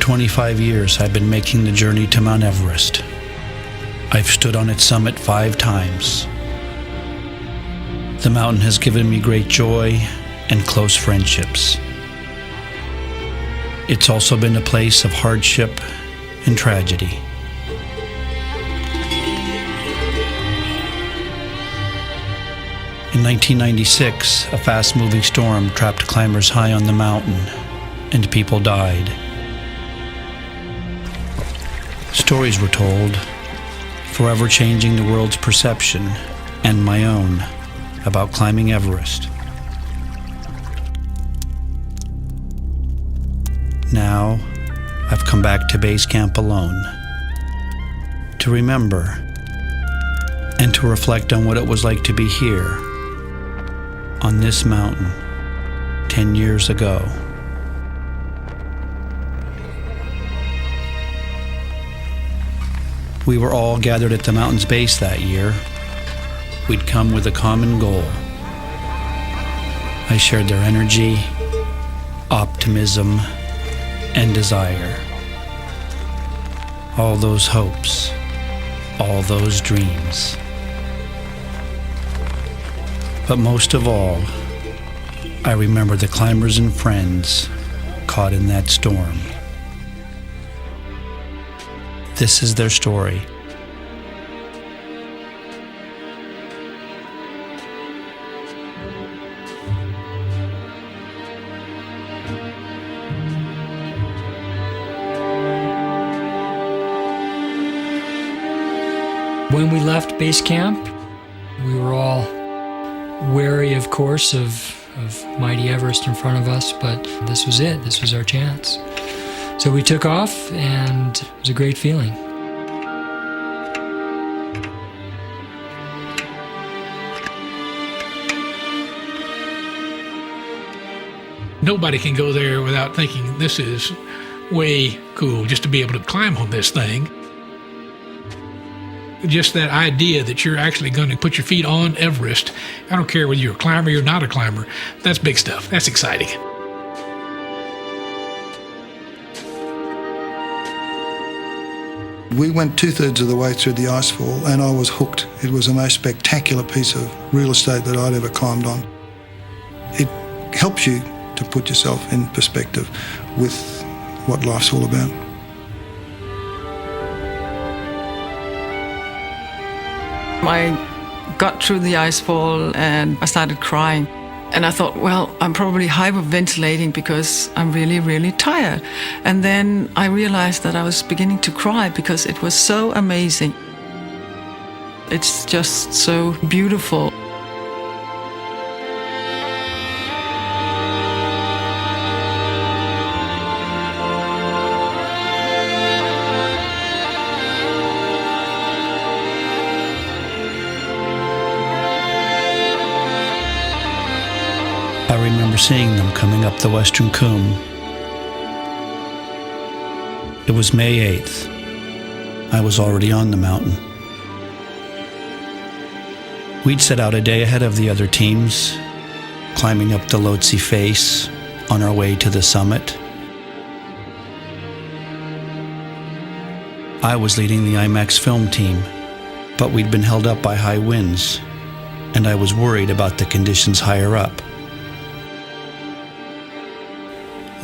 25 years, I've been making the journey to Mount Everest. I've stood on its summit 5 times. The mountain has given me great joy and close friendships. It's also been a place of hardship and tragedy. In 1996, a fast-moving storm trapped climbers high on the mountain, and people died. Stories were told, forever changing the world's perception, and my own, about climbing Everest. Now, I've come back to base camp alone, to remember, and to reflect on what it was like to be here, on this mountain, 10 years ago. We were all gathered at the mountain's base that year. We'd come with a common goal. I shared their energy, optimism, and desire. All those hopes, all those dreams. But most of all, I remember the climbers and friends caught in that storm. This is their story. When we left base camp, we were all wary, of course, of mighty Everest in front of us, but this was it. This was our chance. So we took off, and it was a great feeling. Nobody can go there without thinking this is way cool just to be able to climb on this thing. Just that idea that you're actually going to put your feet on Everest, I don't care whether you're a climber or you're not a climber, that's big stuff. That's exciting. We went 2/3 of the way through the icefall and I was hooked. It was the most spectacular piece of real estate that I'd ever climbed on. It helps you to put yourself in perspective with what life's all about. I got through the icefall and I started crying. And I thought, well, I'm probably hyperventilating because I'm really, really tired. And then I realized that I was beginning to cry because it was so amazing. It's just so beautiful. I remember seeing them coming up the western comb. It was May 8th. I was already on the mountain. We'd set out a day ahead of the other teams, climbing up the Lhotse face on our way to the summit. I was leading the IMAX film team, but we'd been held up by high winds, and I was worried about the conditions higher up.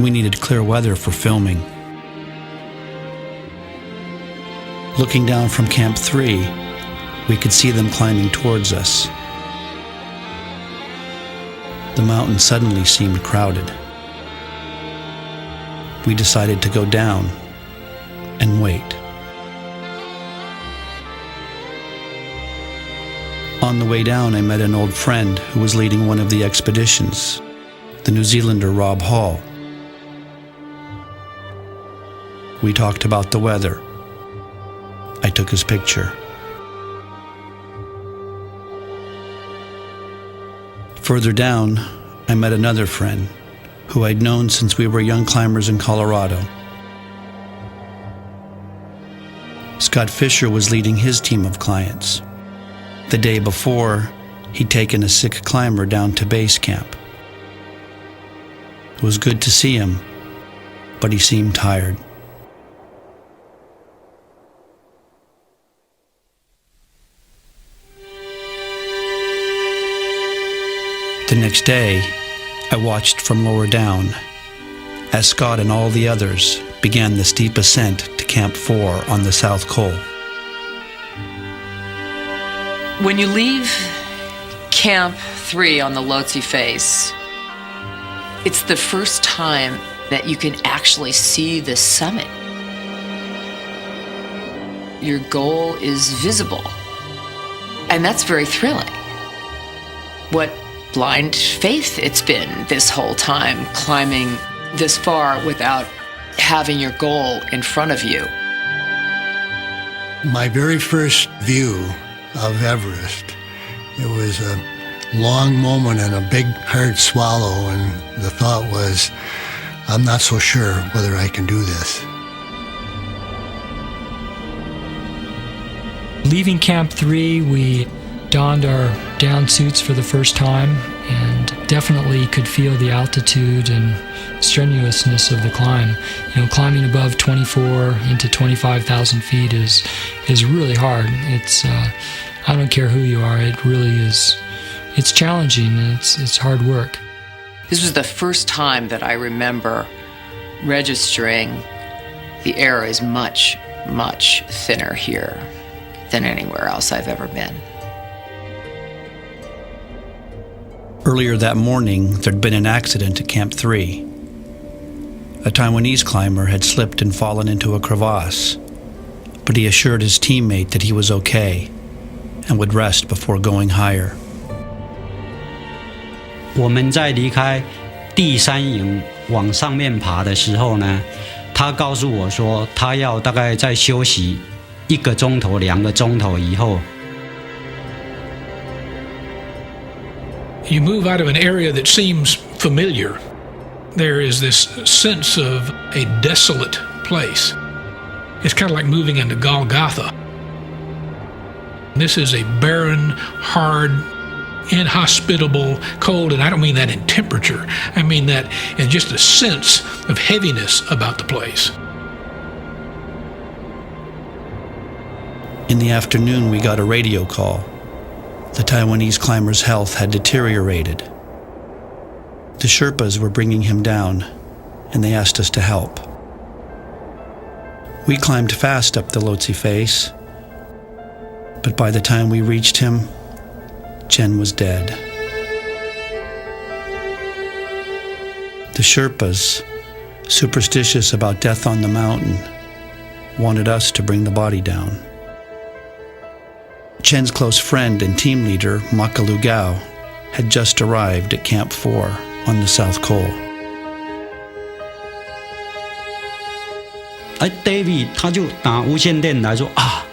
We needed clear weather for filming. Looking down from Camp 3, we could see them climbing towards us. The mountain suddenly seemed crowded. We decided to go down and wait. On the way down, I met an old friend who was leading one of the expeditions, the New Zealander Rob Hall. We talked about the weather. I took his picture. Further down, I met another friend who I'd known since we were young climbers in Colorado. Scott Fisher was leading his team of clients. The day before, he'd taken a sick climber down to base camp. It was good to see him, but he seemed tired. The next day, I watched from lower down as Scott and all the others began the steep ascent to Camp 4 on the South Col. When you leave Camp 3 on the Lhotse face, it's the first time that you can actually see the summit. Your goal is visible, and that's very thrilling. What blind faith it's been this whole time, climbing this far without having your goal in front of you. My very first view of Everest, it was a long moment and a big hard swallow, and the thought was, I'm not so sure whether I can do this. Leaving Camp 3, we donned our down suits for the first time and definitely could feel the altitude and strenuousness of the climb. You know, climbing above 24 into 25,000 feet is really hard. It's I don't care who you are, it really is. It's challenging and it's hard work. This was the first time that I remember registering the air is much, much thinner here than anywhere else I've ever been. Earlier that morning, there'd been an accident at Camp 3. A Taiwanese climber had slipped and fallen into a crevasse, but he assured his teammate that he was okay and would rest before going higher. 我们在离开第3营往上面爬的时候呢，他告诉我说，他要大概再休息1个钟头、2个钟头以后。You move out of an area that seems familiar. There is this sense of a desolate place. It's kind of like moving into Golgotha. This is a barren, hard, inhospitable, cold, and I don't mean that in temperature. I mean that in just a sense of heaviness about the place. In the afternoon, we got a radio call. The Taiwanese climber's health had deteriorated. The Sherpas were bringing him down, and they asked us to help. We climbed fast up the Lhotse face, but by the time we reached him, Chen was dead. The Sherpas, superstitious about death on the mountain, wanted us to bring the body down. Chen's close friend and team leader, Makalu Gao, had just arrived at Camp 4 on the South Col. David 他就打无线电来说啊，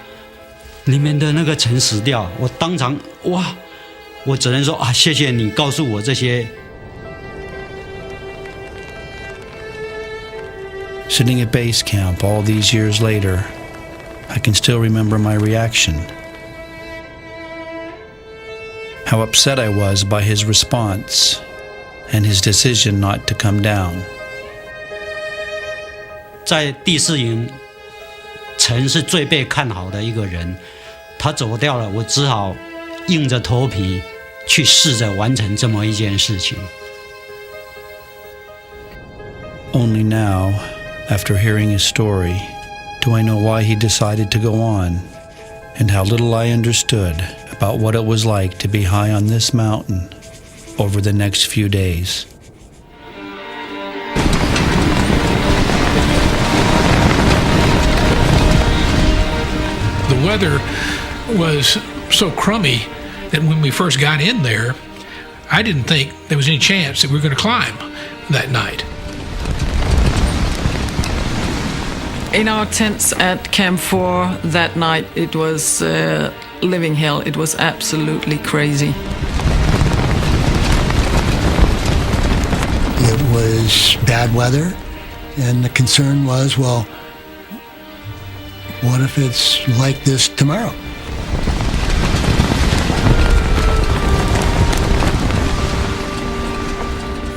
里面的那个陈死掉，我当场哇，我只能说啊，谢谢你告诉我这些。Sitting at base camp all these years later, I can still remember my reaction. How upset I was by his response and his decision not to come down. 在第4营，陈是最被看好的一个人，他走掉了，我只好硬着头皮去试着完成这么一件事情。Only now, after hearing his story, do I know why he decided to go on, and how little I understood about what it was like to be high on this mountain over the next few days. The weather was so crummy that when we first got in there, I didn't think there was any chance that we were going to climb that night. In our tents at Camp 4 that night, it was living hell. It was absolutely crazy. It was bad weather, and the concern was, well, what if it's like this tomorrow?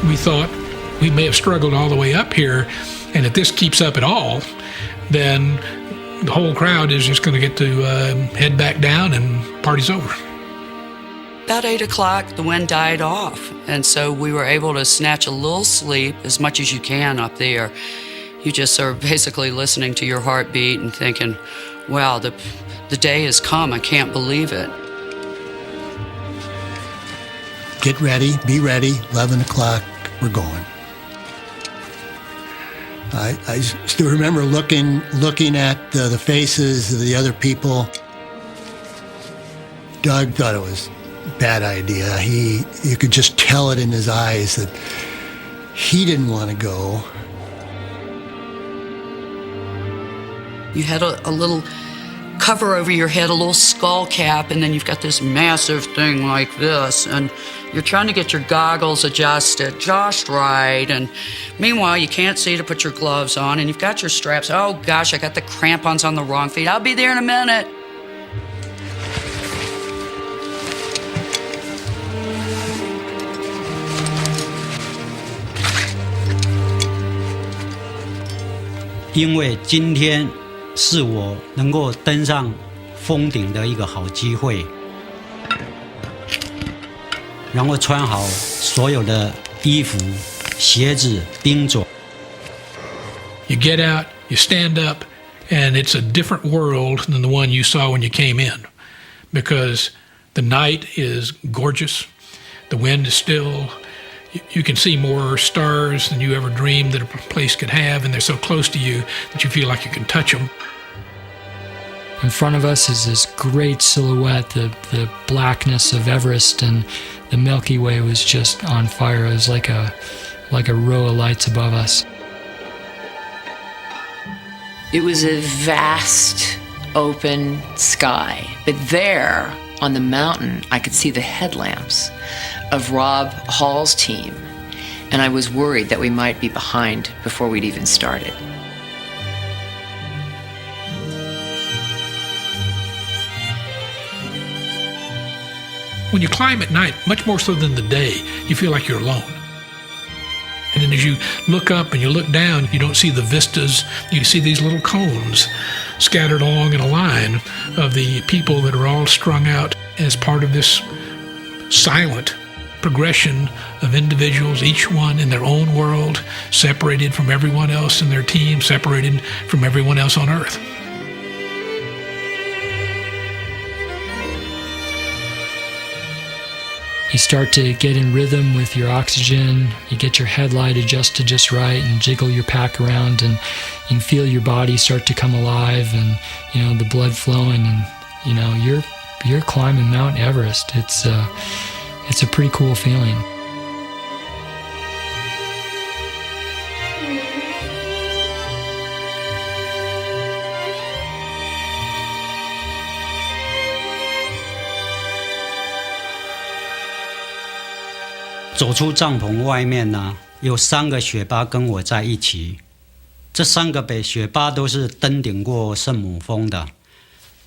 We thought we may have struggled all the way up here, and if this keeps up at all, then the whole crowd is just going to get to head back down and party's over. About 8 o'clock, the wind died off, and so we were able to snatch a little sleep, as much as you can up there. You just are basically listening to your heartbeat and thinking, wow, the day has come, I can't believe it. Get ready, be ready, 11 o'clock, we're going. I still remember looking at the faces of the other people. Doug thought it was a bad idea. You could just tell it in his eyes that he didn't want to go. You had a little cover over your head, a little skull cap, and then you've got this massive thing like this, and you're trying to get your goggles adjusted just right, and meanwhile you can't see to put your gloves on, and you've got your straps. Oh gosh, I got the crampons on the wrong feet. I'll be there in a minute.因为今天是我能够登上峰顶的一个好机会，然后穿好所有的衣服、鞋子、冰爪。You get out, you stand up, and it's a different world than the one you saw when you came in, because the night is gorgeous, the wind is still. You can see more stars than you ever dreamed that a place could have, and they're so close to you that you feel like you can touch them. In front of us is this great silhouette, the blackness of Everest, and the Milky Way was just on fire. It was like a row of lights above us. It was a vast, open sky, but there on the mountain, I could see the headlamps of Rob Hall's team, and I was worried that we might be behind before we'd even started. When you climb at night, much more so than the day, you feel like you're alone. And then as you look up and you look down, you don't see the vistas. You see these little cones scattered along in a line of the people that are all strung out as part of this silent progression of individuals, each one in their own world, separated from everyone else in their team, separated from everyone else on Earth. You start to get in rhythm with your oxygen, you get your headlight adjusted just right and jiggle your pack around, and you can feel your body start to come alive, and the blood flowing, and you're climbing Mount Everest. It's a pretty cool feeling.走出帐篷外面呢，有3个雪巴跟我在一起。这3个雪巴都是登顶过圣母峰的，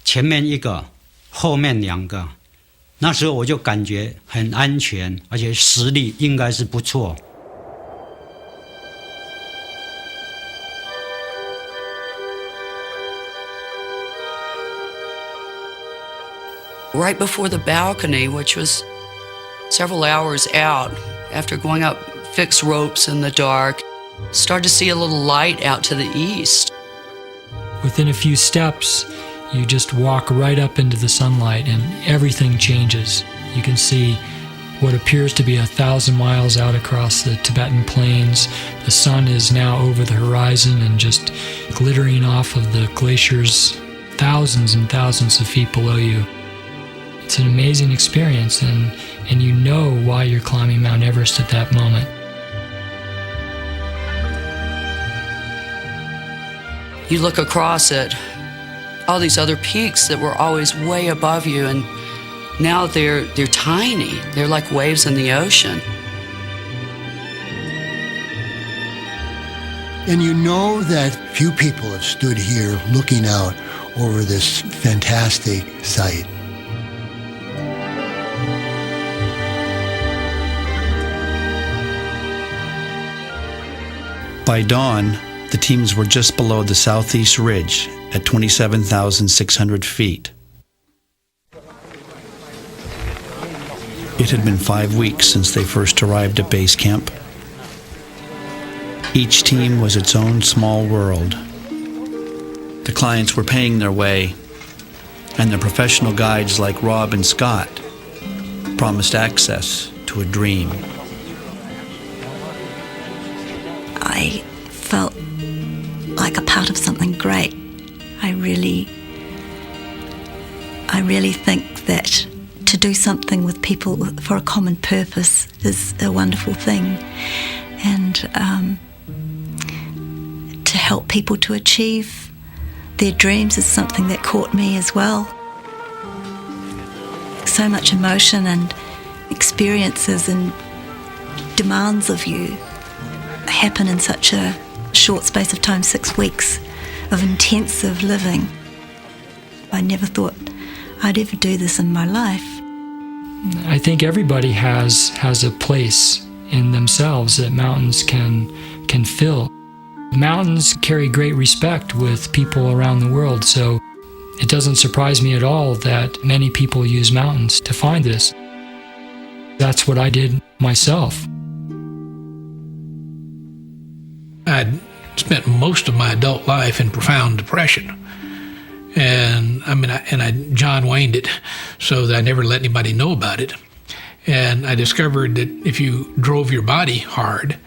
前面1个，后面2个。那时候我就感觉很安全，而且实力应该是不错。Right before the balcony, which was several hours out, after going up fixed ropes in the dark, started to see a little light out to the east. Within a few steps, you just walk right up into the sunlight and everything changes. You can see what appears to be 1,000 miles out across the Tibetan plains. The sun is now over the horizon and just glittering off of the glaciers thousands and thousands of feet below you. It's an amazing experience, and you know why you're climbing Mount Everest at that moment. You look across at all these other peaks that were always way above you, and now they're tiny. They're like waves in the ocean. And you know that few people have stood here looking out over this fantastic sight. By dawn, the teams were just below the southeast ridge at 27,600 feet. It had been 5 weeks since they first arrived at base camp. Each team was its own small world. The clients were paying their way, and the professional guides like Rob and Scott promised access to a dream. I felt like a part of something great. I really think that to do something with people for a common purpose is a wonderful thing, and to help people to achieve their dreams is something that caught me as well. So much emotion and experiences and demands of you happen in such a short space of time, 6 weeks of intensive living. I never thought I'd ever do this in my life. I think everybody has a place in themselves that mountains can fill. Mountains carry great respect with people around the world, so it doesn't surprise me at all that many people use mountains to find this. That's what I did myself. I'd spent most of my adult life in profound depression. And I John Wayne'd it so that I never let anybody know about it. And I discovered that if you drove your body hard,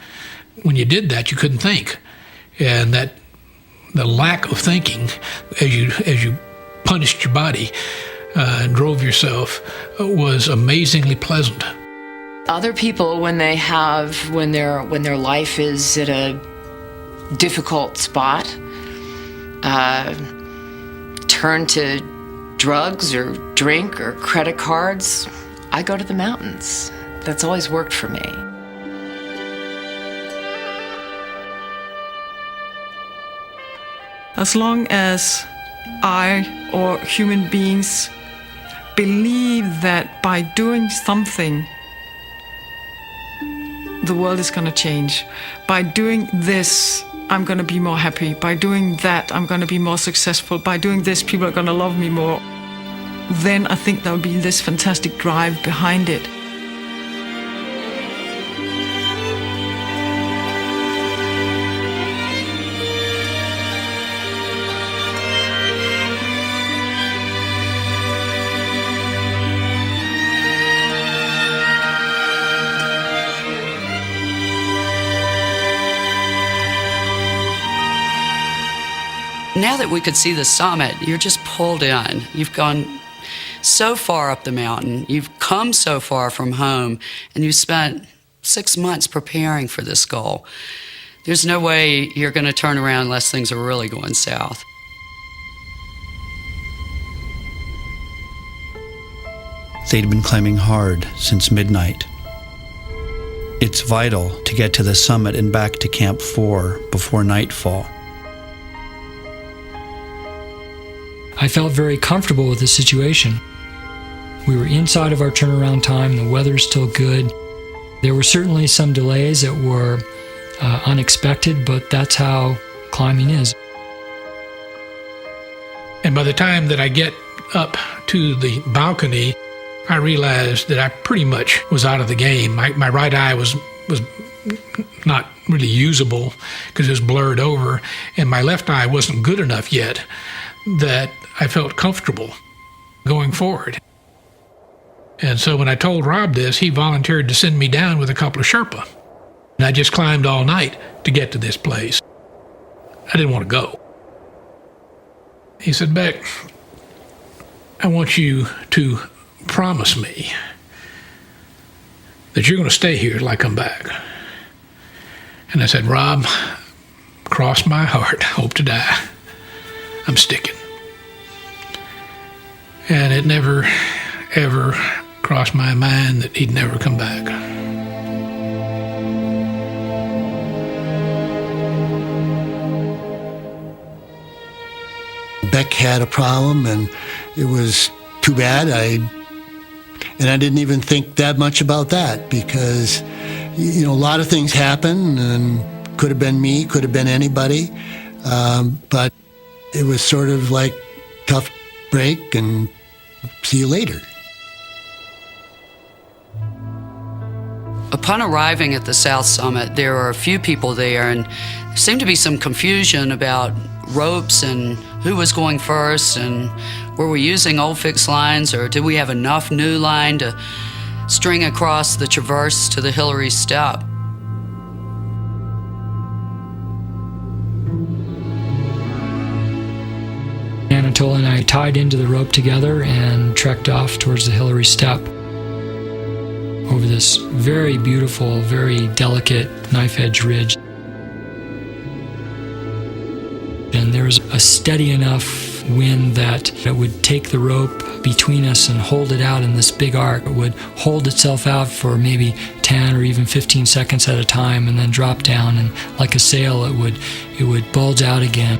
when you did that, you couldn't think. And that the lack of thinking as you punished your body, drove yourself, was amazingly pleasant. Other people, when their life is at a difficult spot, turn to drugs or drink or credit cards. I go to the mountains. That's always worked for me. As long as I or human beings believe that by doing something, the world is going to change. By doing this, I'm going to be more happy. By doing that, I'm going to be more successful. By doing this, people are going to love me more. Then I think there'll be this fantastic drive behind it. Now that we could see the summit, you're just pulled in. You've gone so far up the mountain, you've come so far from home, and you've spent 6 months preparing for this goal. There's no way you're going to turn around unless things are really going south. They'd been climbing hard since midnight. It's vital to get to the summit and back to Camp 4 before nightfall. I felt very comfortable with the situation. We were inside of our turnaround time, the weather's still good. There were certainly some delays that were unexpected, but that's how climbing is. And by the time that I get up to the balcony, I realized that I pretty much was out of the game. My right eye was not really usable because it was blurred over, and my left eye wasn't good enough yet that I felt comfortable going forward. And so when I told Rob this, he volunteered to send me down with a couple of Sherpa. And I just climbed all night to get to this place. I didn't want to go. He said, Beck, I want you to promise me that you're going to stay here till I come back. And I said, Rob, cross my heart, hope to die. I'm sticking. And it never, ever crossed my mind that he'd never come back. Beck had a problem, and it was too bad. I didn't even think that much about that because, a lot of things happen, and could have been me, could have been anybody, but it was sort of like tough break and see you later. Upon arriving at the south summit, there were a few people there, and there seemed to be some confusion about ropes and who was going first, and were we using old fixed lines, or did we have enough new line to string across the traverse to the Hillary Step? Anatoli and I tied into the rope together and trekked off towards the Hillary Step over this very beautiful, very delicate knife-edge ridge. And there was a steady enough wind that it would take the rope between us and hold it out in this big arc. It would hold itself out for maybe 10 or even 15 seconds at a time and then drop down, and like a sail it would bulge out again.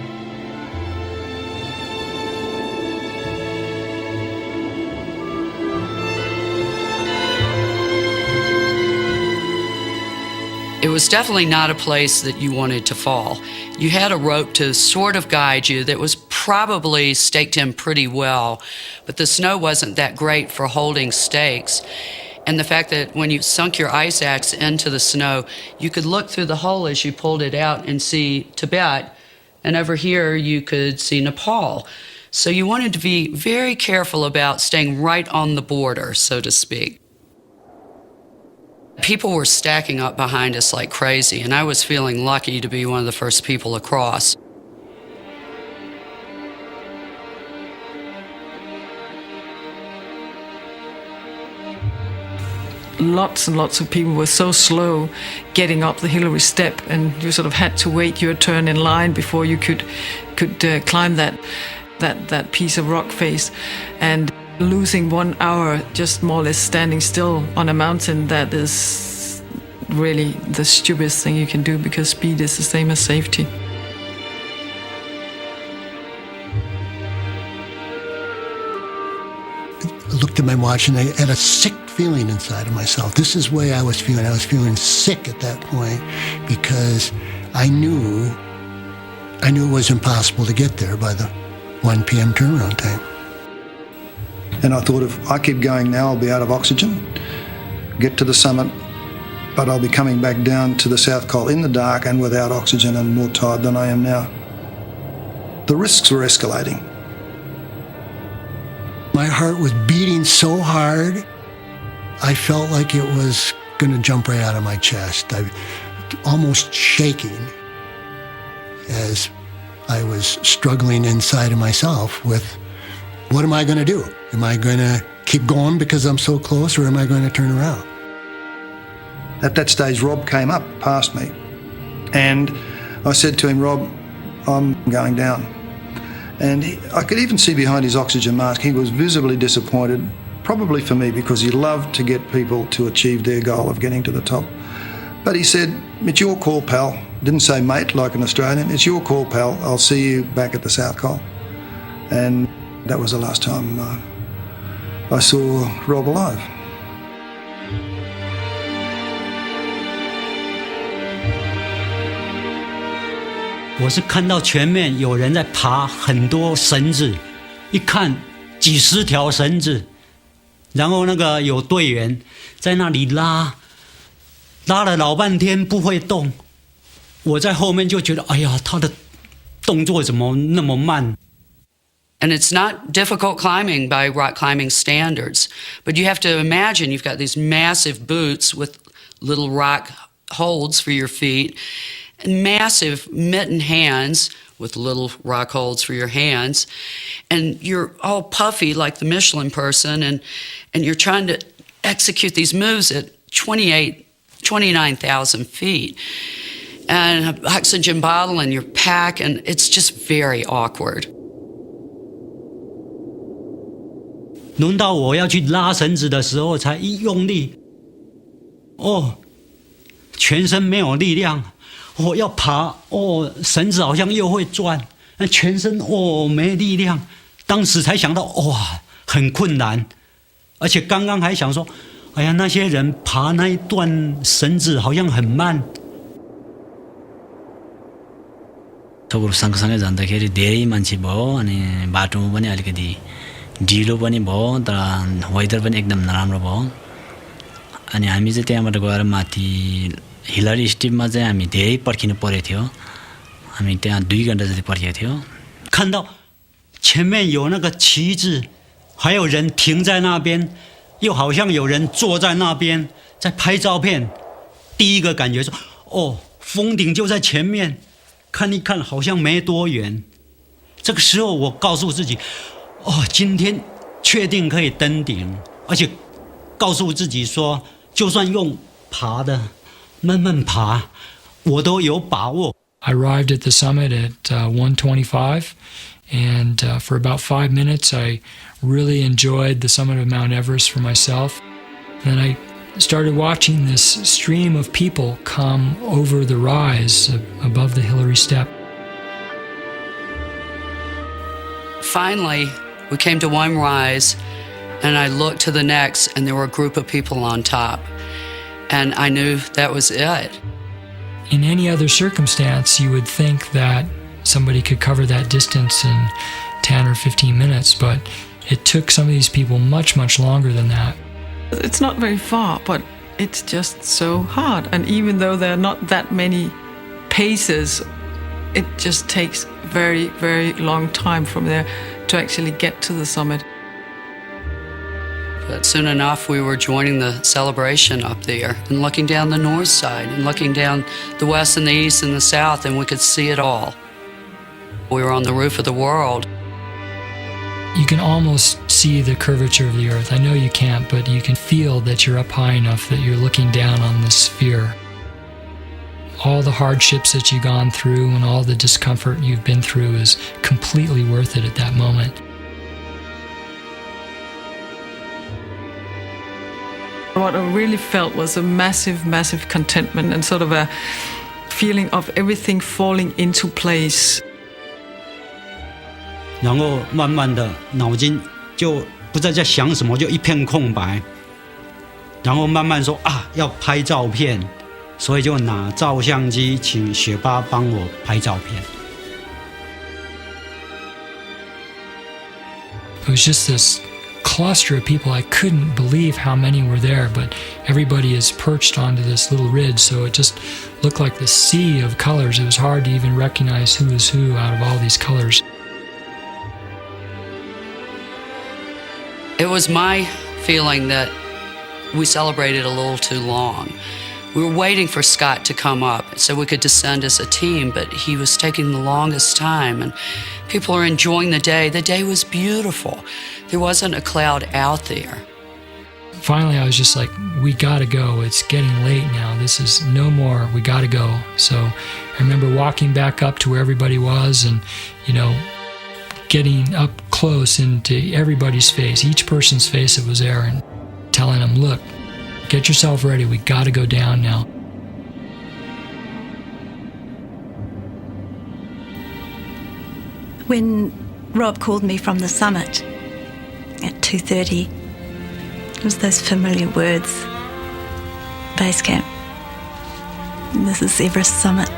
It was definitely not a place that you wanted to fall. You had a rope to sort of guide you that was probably staked in pretty well, but the snow wasn't that great for holding stakes. And the fact that when you sunk your ice axe into the snow, you could look through the hole as you pulled it out and see Tibet, and over here you could see Nepal. So you wanted to be very careful about staying right on the border, so to speak. People were stacking up behind us like crazy, and I was feeling lucky to be one of the first people across. Lots and lots of people were so slow getting up the Hillary Step, and you sort of had to wait your turn in line before you could climb that piece of rock face. And losing 1 hour just more or less standing still on a mountain, that is really the stupidest thing you can do, because speed is the same as safety. I looked at my watch and I had a sick feeling inside of myself. This is the way I was feeling. I was feeling sick at that point because I knew it was impossible to get there by the 1 p.m. turnaround time. And I thought, if I keep going now, I'll be out of oxygen, get to the summit, but I'll be coming back down to the South Col in the dark and without oxygen and more tired than I am now. The risks were escalating. My heart was beating so hard, I felt like it was going to jump right out of my chest. I was almost shaking as I was struggling inside of myself with, what am I going to do? Am I going to keep going because I'm so close, or am I going to turn around? At that stage, Rob came up past me, and I said to him, Rob, I'm going down. And I could even see behind his oxygen mask, he was visibly disappointed, probably for me, because he loved to get people to achieve their goal of getting to the top. But he said, it's your call, pal. Didn't say mate like an Australian. It's your call, pal. I'll see you back at the South Col. And that was the last time I saw Rob alive. 我是看到前面有人在爬很多绳子，一看几十条绳子，然后那个有队员在那里拉了老半天不会动，我在后面就觉得，哎呀，他的动作怎么那么慢？ And it's not difficult climbing by rock climbing standards, but you have to imagine you've got these massive boots with little rock holds for your feet, and massive mitten hands with little rock holds for your hands, and you're all puffy like the Michelin person, and you're trying to execute these moves at 29,000 feet, and an oxygen bottle in your pack, and it's just very awkward. 轮到我要去拉绳子的时候，才一用力，全身没有力量。要爬，绳子好像又会转，全身没力量。当时才想到，哇，很困难。而且刚刚还想说，哎呀，那些人爬那一段绳子好像很慢。 सबहरू सँगसँगै जाँदाखेरि धेरै मान्छे भयो अनि बाटोमा पनि अलिकति ढिलो पनि भयो तर वेदर पनि एकदम नराम्रो भयो अनि हामी चाहिँ त्यहाँबाट गएर माथि हिलरी स्टिपमा चाहिँ हामी धेरै पर्खिनु परेको थियो हामी त्यहाँ 2 घण्टा जति पर्खेको थियो 看到前面有那个旗帜，还有人停在那边，又好像有人坐在那边在拍照片。第一个感觉说，哦，峰顶就在前面，看一看好像没多远。这个时候我告诉自己，哦，今天确定可以登顶，而且告诉自己说，就算用爬的，慢慢爬，我都有把握。 I arrived at the summit at 1:25, and for about 5 minutes I really enjoyed the summit of Mount Everest for myself. And then I started watching this stream of people come over the rise above the Hillary Step. Finally, we came to one rise, and I looked to the next, and there were a group of people on top. And I knew that was it. In any other circumstance, you would think that somebody could cover that distance in 10 or 15 minutes, but it took some of these people much, much longer than that. It's not very far, but it's just so hard. And even though there are not that many paces, it just takes very, very long time from there to actually get to the summit. But soon enough, we were joining the celebration up there and looking down the north side and looking down the west and the east and the south, and we could see it all. We were on the roof of the world. You can almost see the curvature of the earth. I know you can't, but you can feel that you're up high enough that you're looking down on this sphere. All the hardships that you've gone through and all the discomfort you've been through is completely worth it at that moment. What I really felt was a massive, massive contentment and sort of a feeling of everything falling into place. 然后慢慢的脑筋就不知道在想什么，就一片空白。然后慢慢说啊，要拍照片，所以就拿照相机请雪巴帮我拍照片。It was just this cluster of people. I couldn't believe how many were there, but everybody is perched onto this little ridge, so it just looked like the sea of colors. It was hard to even recognize who was who out of all these colors. It was my feeling that we celebrated a little too long. We were waiting for Scott to come up so we could descend as a team, but he was taking the longest time, and people are enjoying the day. The day was beautiful. There wasn't a cloud out there. Finally, I was just like, we gotta go. It's getting late now. This is no more. We gotta go. So I remember walking back up to where everybody was and, getting up close into everybody's face, each person's face that was there, and telling them, look, get yourself ready. We gotta go down now. When Rob called me from the summit at 2:30, it was those familiar words, base camp. This is Everest summit.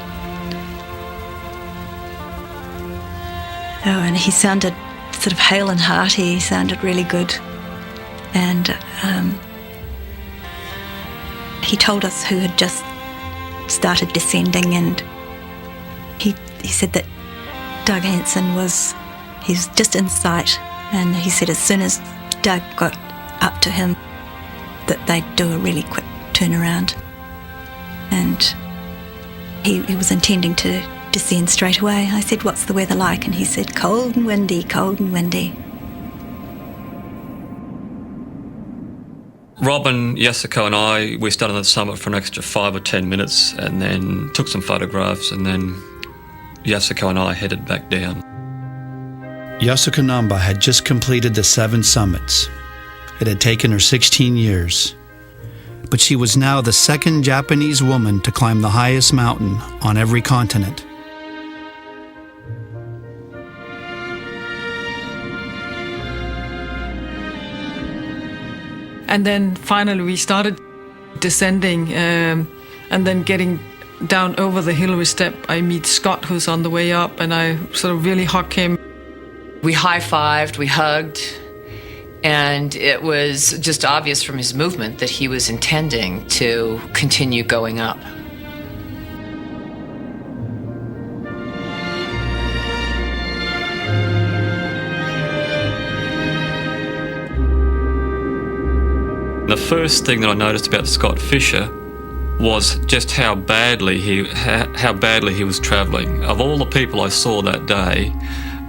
Oh, and he sounded sort of hale and hearty. He sounded really good. And he told us who had just started descending, and he said that Doug Hansen he's just in sight, and he said as soon as Doug got up to him that they'd do a really quick turnaround. And he was intending to descend straight away. I said, what's the weather like? And he said, cold and windy, cold and windy. Rob and Yasuko and I, we stayed on the summit for an extra 5 or 10 minutes and then took some photographs, and then Yasuko and I headed back down. Yasuko Namba had just completed the 7 summits. It had taken her 16 years. But she was now the second Japanese woman to climb the highest mountain on every continent. And then finally we started descending and then getting down over the Hillary Step. I meet Scott, who's on the way up, and I sort of really hug him. We high-fived, we hugged, And it was just obvious from his movement that he was intending to continue going up. The first thing that I noticed about Scott Fisher was just how badly he was travelling. Of all the people I saw that day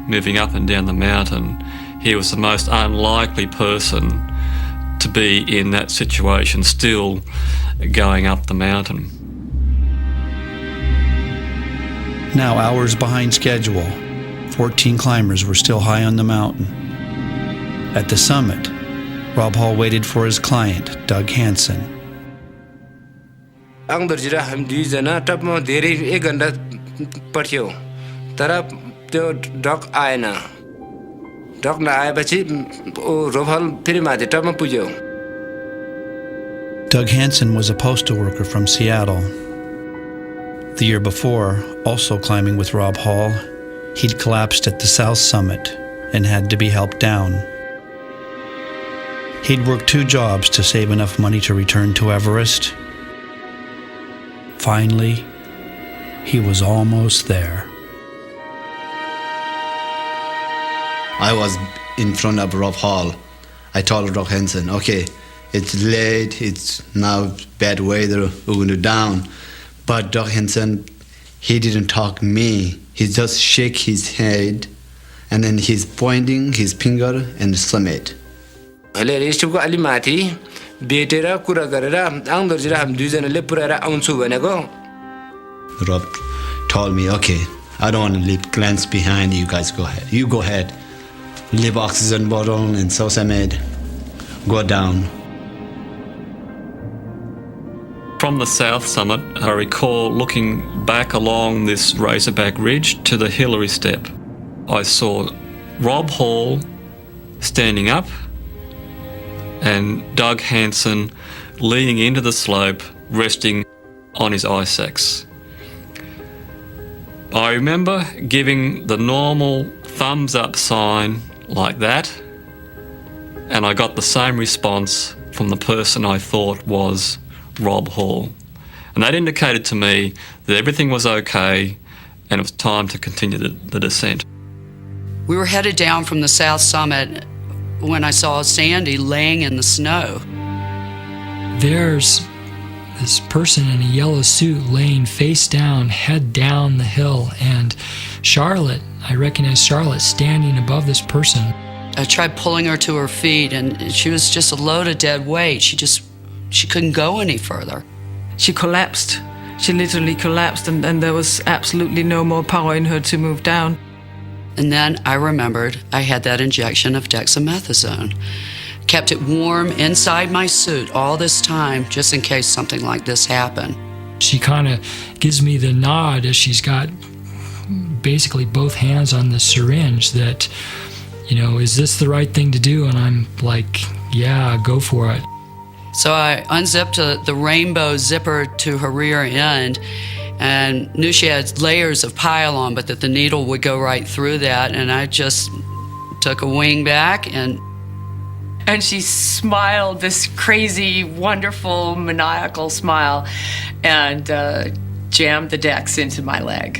moving up and down the mountain, he was the most unlikely person to be in that situation, still going up the mountain. Now hours behind schedule, 14 climbers were still high on the mountain. At the summit, Rob Hall waited for his client, Doug Hansen. आङदरजिरा हामी दुईजना टपमा धेरै 1 घण्टा पर्थ्यो तर त्यो duck आएन duck नआएपछि रोब हल फेरि माथि टपमा पुग्यो. Doug Hansen was a postal worker from Seattle. The year before, also climbing with Rob Hall, he'd collapsed at the south summit and had to be helped down. He'd worked 2 jobs to save enough money to return to Everest. Finally, he was almost there. I was in front of Rob Hall. I told Rob Hansen, okay, it's late, it's now bad weather, we're going to down. But Doc Hansen, he didn't talk to me. He just shake his head, and then he's pointing his finger and summit. Rob told me, okay, I don't want to leave glance behind, you guys go ahead. You go ahead. Leave oxygen bottle and so summit. Go down. From the south summit, I recall looking back along this Razorback Ridge to the Hillary Step. I saw Rob Hall standing up and Doug Hansen leaning into the slope, resting on his ice axe. I remember giving the normal thumbs up sign like that, and I got the same response from the person I thought was Rob Hall. And that indicated to me that everything was okay and it was time to continue the descent. We were headed down from the south summit when I saw Sandy laying in the snow. There's this person in a yellow suit laying face down, head down the hill, and Charlotte, I recognize Charlotte standing above this person. I tried pulling her to her feet, and she was just a load of dead weight. She couldn't go any further. She collapsed. She literally collapsed, and there was absolutely no more power in her to move down. And then I remembered I had that injection of dexamethasone. Kept it warm inside my suit all this time, just in case something like this happened. She kind of gives me the nod as she's got basically both hands on the syringe that, is this the right thing to do? And I'm like, yeah, go for it. So I unzipped the rainbow zipper to her rear end and knew she had layers of pylon, but that the needle would go right through that. And I just took a wing back and she smiled this crazy, wonderful, maniacal smile and jammed the dex into my leg.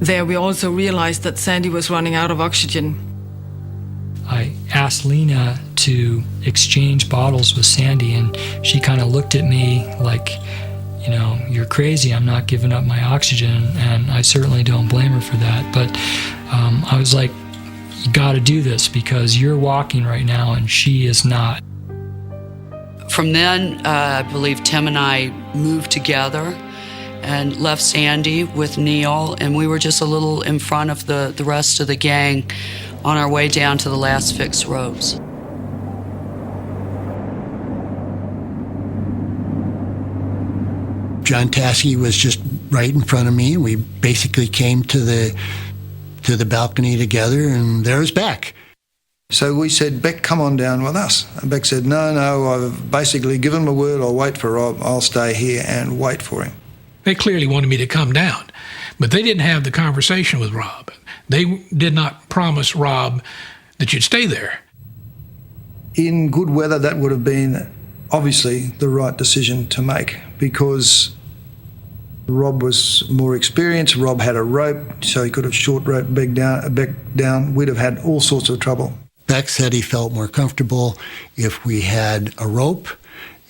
There we also realized that Sandy was running out of oxygen. I asked Lena to exchange bottles with Sandy, and she kind of looked at me like, you're crazy, I'm not giving up my oxygen, and I certainly don't blame her for that. But I was like, you got to do this because you're walking right now and she is not. From then, I believe Tim and I moved together and left Sandy with Neil, and we were just a little in front of the rest of the gang on our way down to the last fixed ropes. John Taskey was just right in front of me. We basically came to the balcony together, and there was Beck. So we said, Beck, come on down with us. And Beck said, no, I've basically given my word, I'll wait for Rob, I'll stay here and wait for him. They clearly wanted me to come down, but they didn't have the conversation with Rob. They did not promise Rob that you'd stay there. In good weather, that would have been obviously the right decision to make, because Rob was more experienced. Rob had a rope, so he could have short roped Beck down. We'd have had all sorts of trouble. Beck said he felt more comfortable if we had a rope,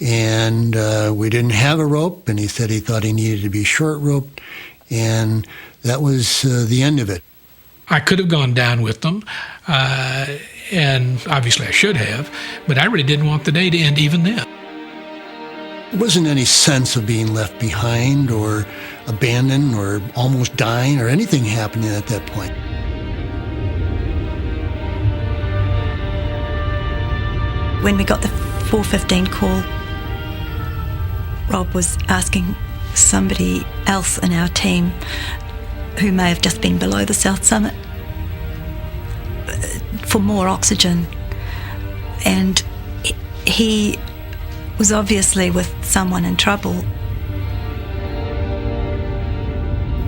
and we didn't have a rope, and he said he thought he needed to be short roped, and that was the end of it. I could have gone down with them, and obviously I should have, but I really didn't want the day to end even then. There wasn't any sense of being left behind or abandoned or almost dying or anything happening at that point. When we got the 4:15 call, Rob was asking somebody else in our team who may have just been below the South Summit for more oxygen, and he was obviously with someone in trouble.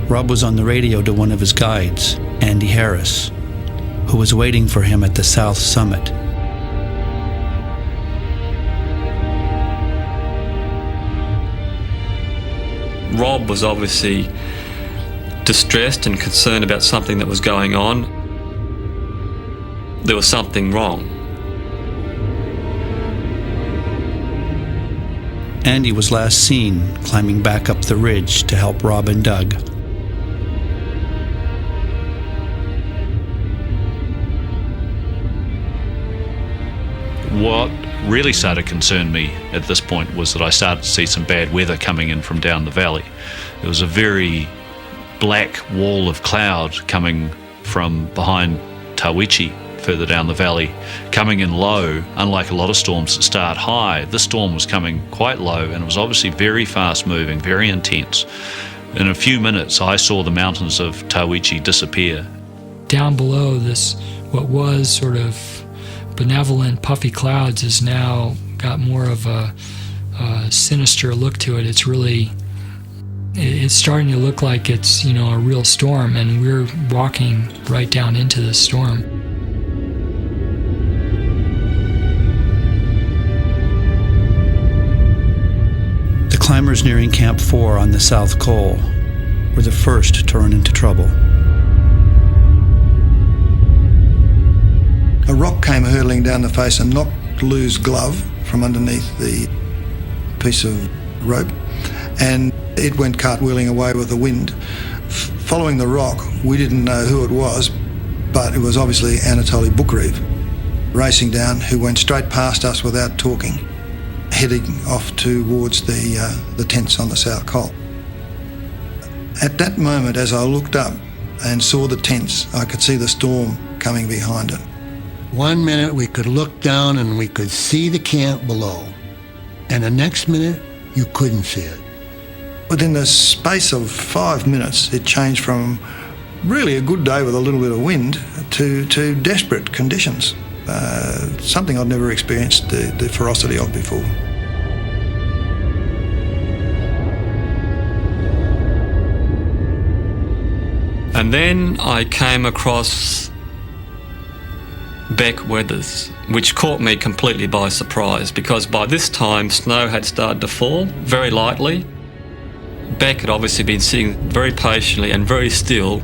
Rob was on the radio to one of his guides, Andy Harris, who was waiting for him at the South Summit. Rob was obviously distressed and concerned about something that was going on. There was something wrong. Andy was last seen climbing back up the ridge to help Rob and Doug. What really started to concern me at this point was that I started to see some bad weather coming in from down the valley. There was a very black wall of cloud coming from behind Tawichi, further down the valley, coming in low. Unlike a lot of storms that start high, this storm was coming quite low, and it was obviously very fast moving, very intense. In a few minutes, I saw the mountains of Tawichi disappear. Down below, this, what was sort of benevolent, puffy clouds, has now got more of a sinister look to it. It's starting to look like it's, a real storm, and we're walking right down into this storm. The climbers nearing Camp 4 on the South Col were the first to run into trouble. A rock came hurtling down the face and knocked Lou's glove from underneath the piece of rope, and it went cartwheeling away with the wind. Following the rock, we didn't know who it was, but it was obviously Anatoli racing down, who went straight past us without talking, heading off towards the tents on the South Col. At that moment, as I looked up and saw the tents, I could see the storm coming behind it. 1 minute we could look down and we could see the camp below, and the next minute you couldn't see it. Within the space of 5 minutes, it changed from really a good day with a little bit of wind to desperate conditions. Something I'd never experienced the ferocity of before. And then I came across Beck weathers, which caught me completely by surprise, because by this time snow had started to fall very lightly. Beck had obviously been sitting very patiently and very still,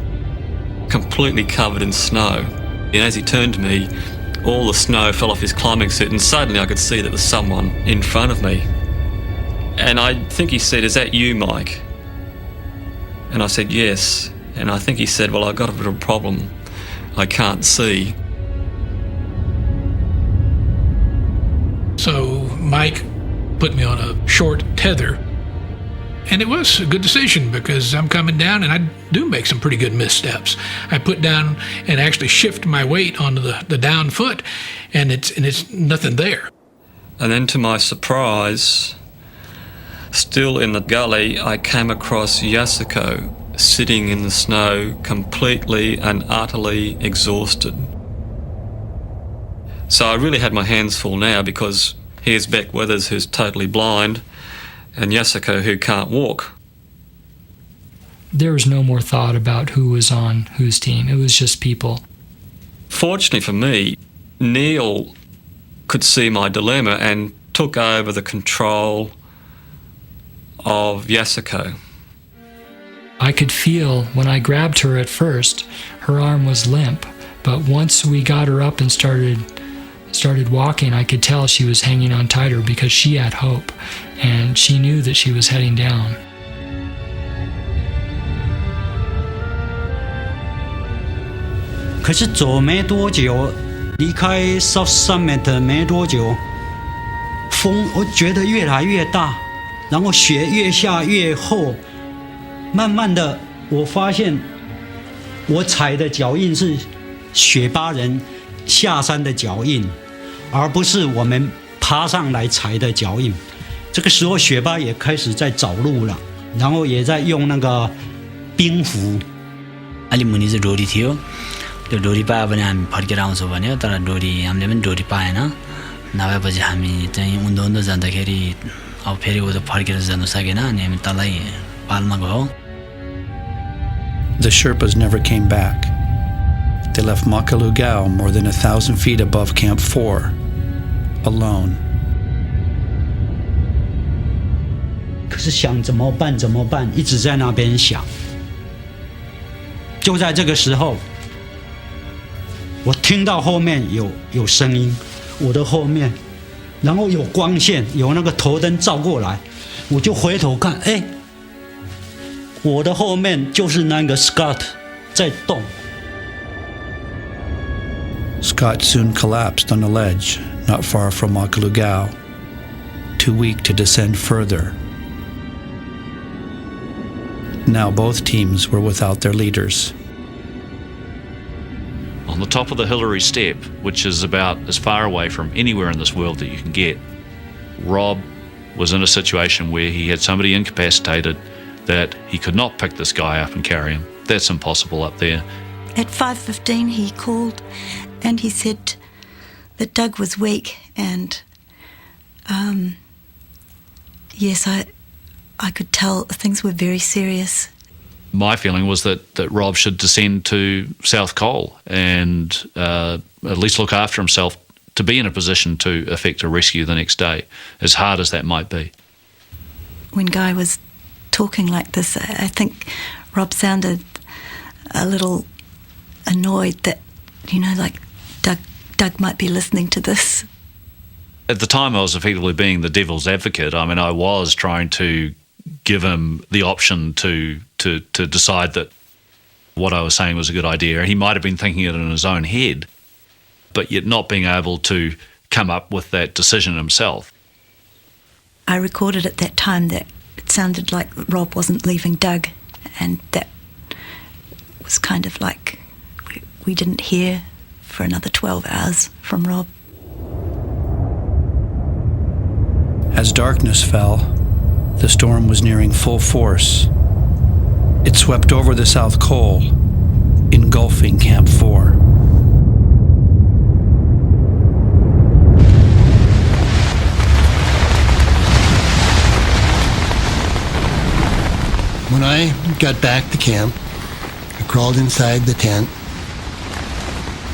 completely covered in snow. And as he turned to me, all the snow fell off his climbing suit, and suddenly I could see that there was someone in front of me. And I think he said, "Is that you, Mike?" And I said, "Yes." And I think he said, "Well, I've got a bit of a problem. I can't see." So Mike put me on a short tether, and it was a good decision because I'm coming down and I do make some pretty good missteps. I put down and actually shift my weight onto the down foot, and it's nothing there. And then to my surprise, still in the gully, I came across Yasuko sitting in the snow, completely and utterly exhausted. So I really had my hands full now, because here's Beck Weathers, who's totally blind, and Yasuko, who can't walk. there was no more thought about who was on whose team. It was just people. Fortunately for me, Neil could see my dilemma and took over the control of Yasuko. I could feel when I grabbed her at first, her arm was limp, but once we got her up and started walking, I could tell she was hanging on tighter because she had hope, and she knew that she was heading down.可是走没多久，离开 South Summit 没多久，风我觉得越来越大，然后雪越下越厚，慢慢的我发现我踩的脚印是雪巴人下山的脚印，而不是我们爬上来踩的脚印。这个时候雪巴也开始在找路了，然后也在用那个冰斧。अलि मुनि चाहिँ डोरी थियो त्यो डोरी पायो भने हामी फर्केर आउँछौँ भन्यो तर हामीले पनि डोरी पाएन नभएपछि हामी चाहिँ उन्दो जाँदाखेरि अब फेरि उता फर्केर जानु सकेन अनि हामी तलै पालमा गयौँ. The Sherpas never came back. They left Makalugao more than 1,000 feet above Camp 4, alone. 可是想怎么办，一直在那边想。就在这个时候，我听到后面有声音，我的后面，然后有光线，有那个头灯照过来，我就回头看，哎，我的后面就是那个 Scott 在动。Scott soon collapsed on a ledge not far from Makalugao, too weak to descend further. Now both teams were without their leaders. On the top of the Hillary Step, which is about as far away from anywhere in this world that you can get, Rob was in a situation where he had somebody incapacitated that he could not pick this guy up and carry him. That's impossible up there. At 5:15 he called and he said that Doug was weak and yes, I could tell things were very serious. My feeling was that Rob should descend to South Cole and at least look after himself to be in a position to effect a rescue the next day, as hard as that might be. When Guy was talking like this, I think Rob sounded a little annoyed that, you know, like Doug might be listening to this. At the time, I was effectively being the devil's advocate. I mean, I was trying to give him the option to decide that what I was saying was a good idea. He might have been thinking it in his own head, but yet not being able to come up with that decision himself. I recorded at that time that it sounded like Rob wasn't leaving Doug, and that was kind of like we didn't hear for another 12 hours from Rob. As darkness fell, the storm was nearing full force. It swept over the South Cole, engulfing Camp 4. When I got back to camp, I crawled inside the tent,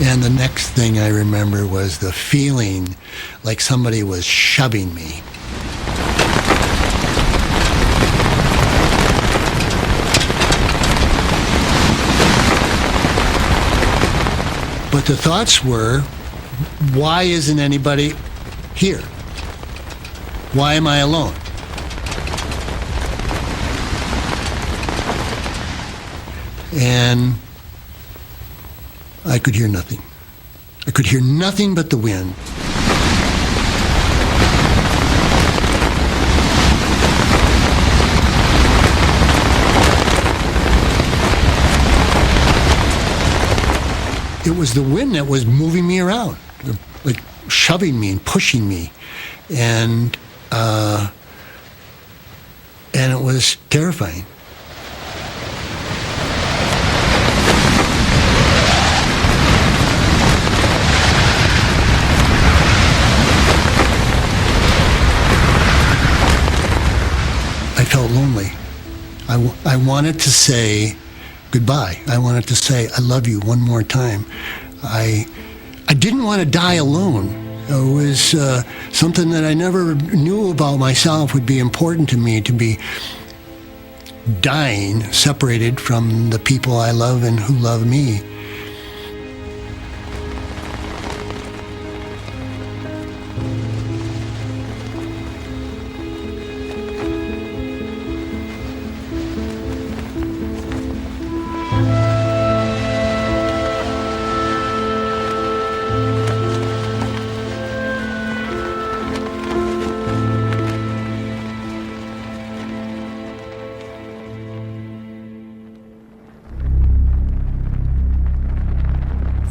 and the next thing I remember was the feeling like somebody was shoving me. But the thoughts were, why isn't anybody here? Why am I alone? And I could hear nothing. I could hear nothing but the wind. It was the wind that was moving me around, like shoving me and pushing me, and it was terrifying. I felt lonely. I wanted to say goodbye. I wanted to say, I love you one more time. I didn't want to die alone. It was something that I never knew about myself would be important to me, to be dying, separated from the people I love and who love me.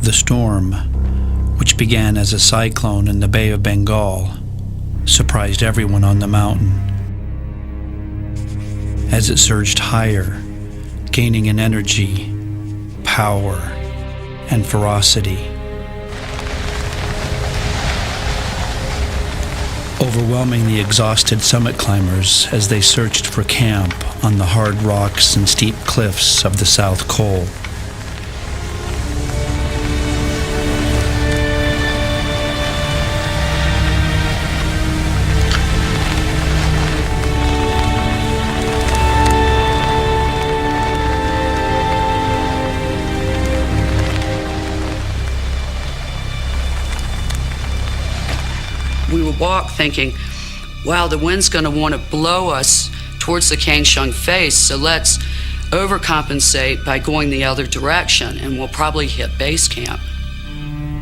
The storm, which began as a cyclone in the Bay of Bengal, surprised everyone on the mountain. As it surged higher, gaining in energy, power, and ferocity. Overwhelming the exhausted summit climbers as they searched for camp on the hard rocks and steep cliffs of the South Col. We would walk thinking, wow, the wind's going to want to blow us towards the Kangshung face, so let's overcompensate by going the other direction, and we'll probably hit base camp.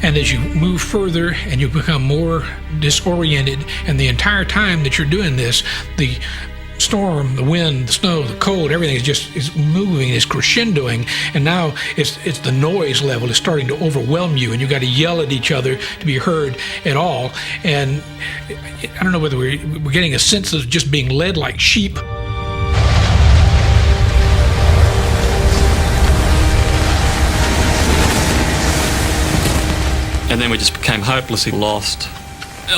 And as you move further and you become more disoriented, and the entire time that you're doing this, the storm, the wind, the snow, the cold, everything is moving, is crescendoing, and now it's the noise level is starting to overwhelm you, and you got to yell at each other to be heard at all. And I don't know whether we're getting a sense of just being led like sheep. And then we just became hopelessly lost.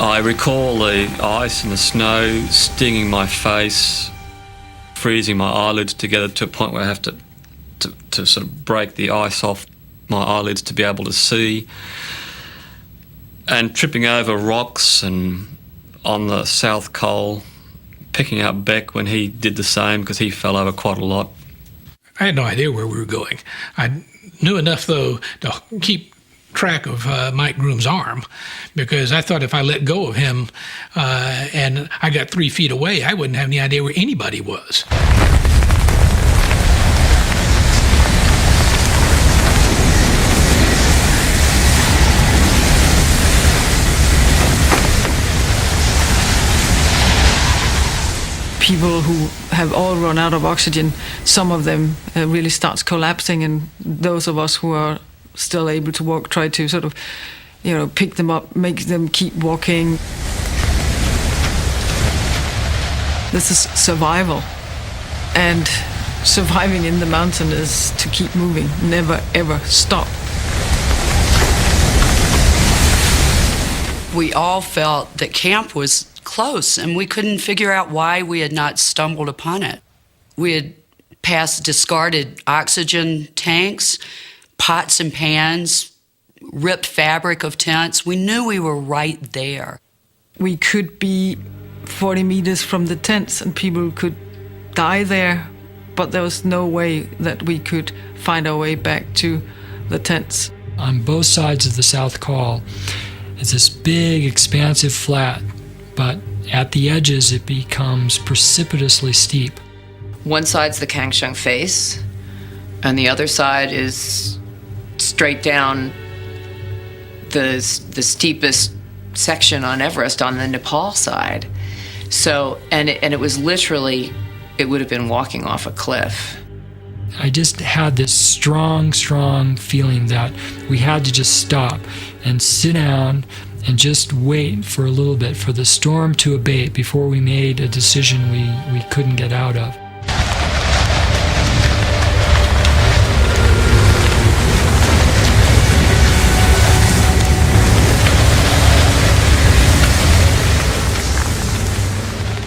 I recall the ice and the snow stinging my face, freezing my eyelids together to a point where I have to sort of break the ice off my eyelids to be able to see, and tripping over rocks and on the South Col, picking up Beck when he did the same because he fell over quite a lot. I had no idea where we were going. I knew enough, though, to keep track of Mike Groom's arm, because I thought if I let go of him and I got 3 feet away, I wouldn't have any idea where anybody was. People who have all run out of oxygen, some of them really starts collapsing, and those of us who are still able to walk try to sort of, pick them up, make them keep walking. This is survival, and surviving in the mountain is to keep moving, never ever stop. We all felt that camp was close, and we couldn't figure out why we had not stumbled upon it. We had passed discarded oxygen tanks, pots and pans, ripped fabric of tents. We knew we were right there. We could be 40 meters from the tents and people could die there, but there was no way that we could find our way back to the tents. On both sides of the South Col, it's this big, expansive flat, but at the edges it becomes precipitously steep. One side's the Kangshung face, and the other side is straight down the steepest section on Everest on the Nepal side. So, and it was literally, it would have been walking off a cliff. I just had this strong feeling that we had to just stop and sit down and just wait for a little bit for the storm to abate before we made a decision we couldn't get out of.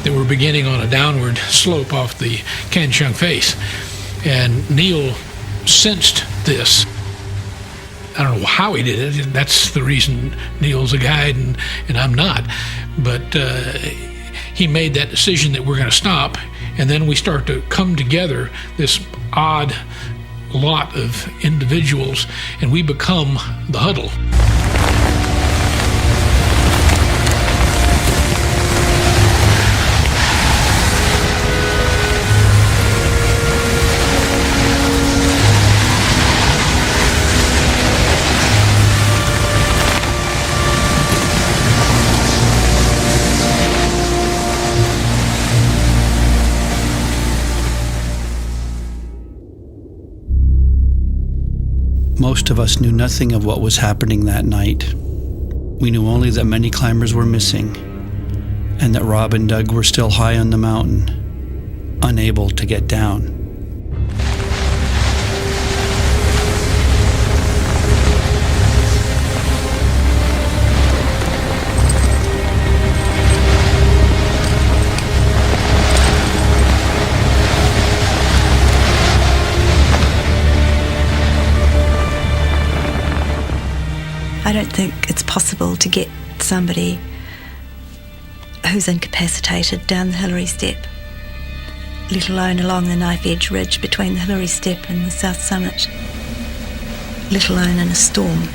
That we're beginning on a downward slope off the Kangshung face. And Neil sensed this. I don't know how he did it. That's the reason Neil's a guide and I'm not. But he made that decision that we're going to stop. And then we start to come together, this odd lot of individuals, and we become the Huddle. Most of us knew nothing of what was happening that night. We knew only that many climbers were missing, and that Rob and Doug were still high on the mountain, unable to get down. I don't think it's possible to get somebody who's incapacitated down the Hillary Step, let alone along the knife edge ridge between the Hillary Step and the South Summit, let alone in a storm.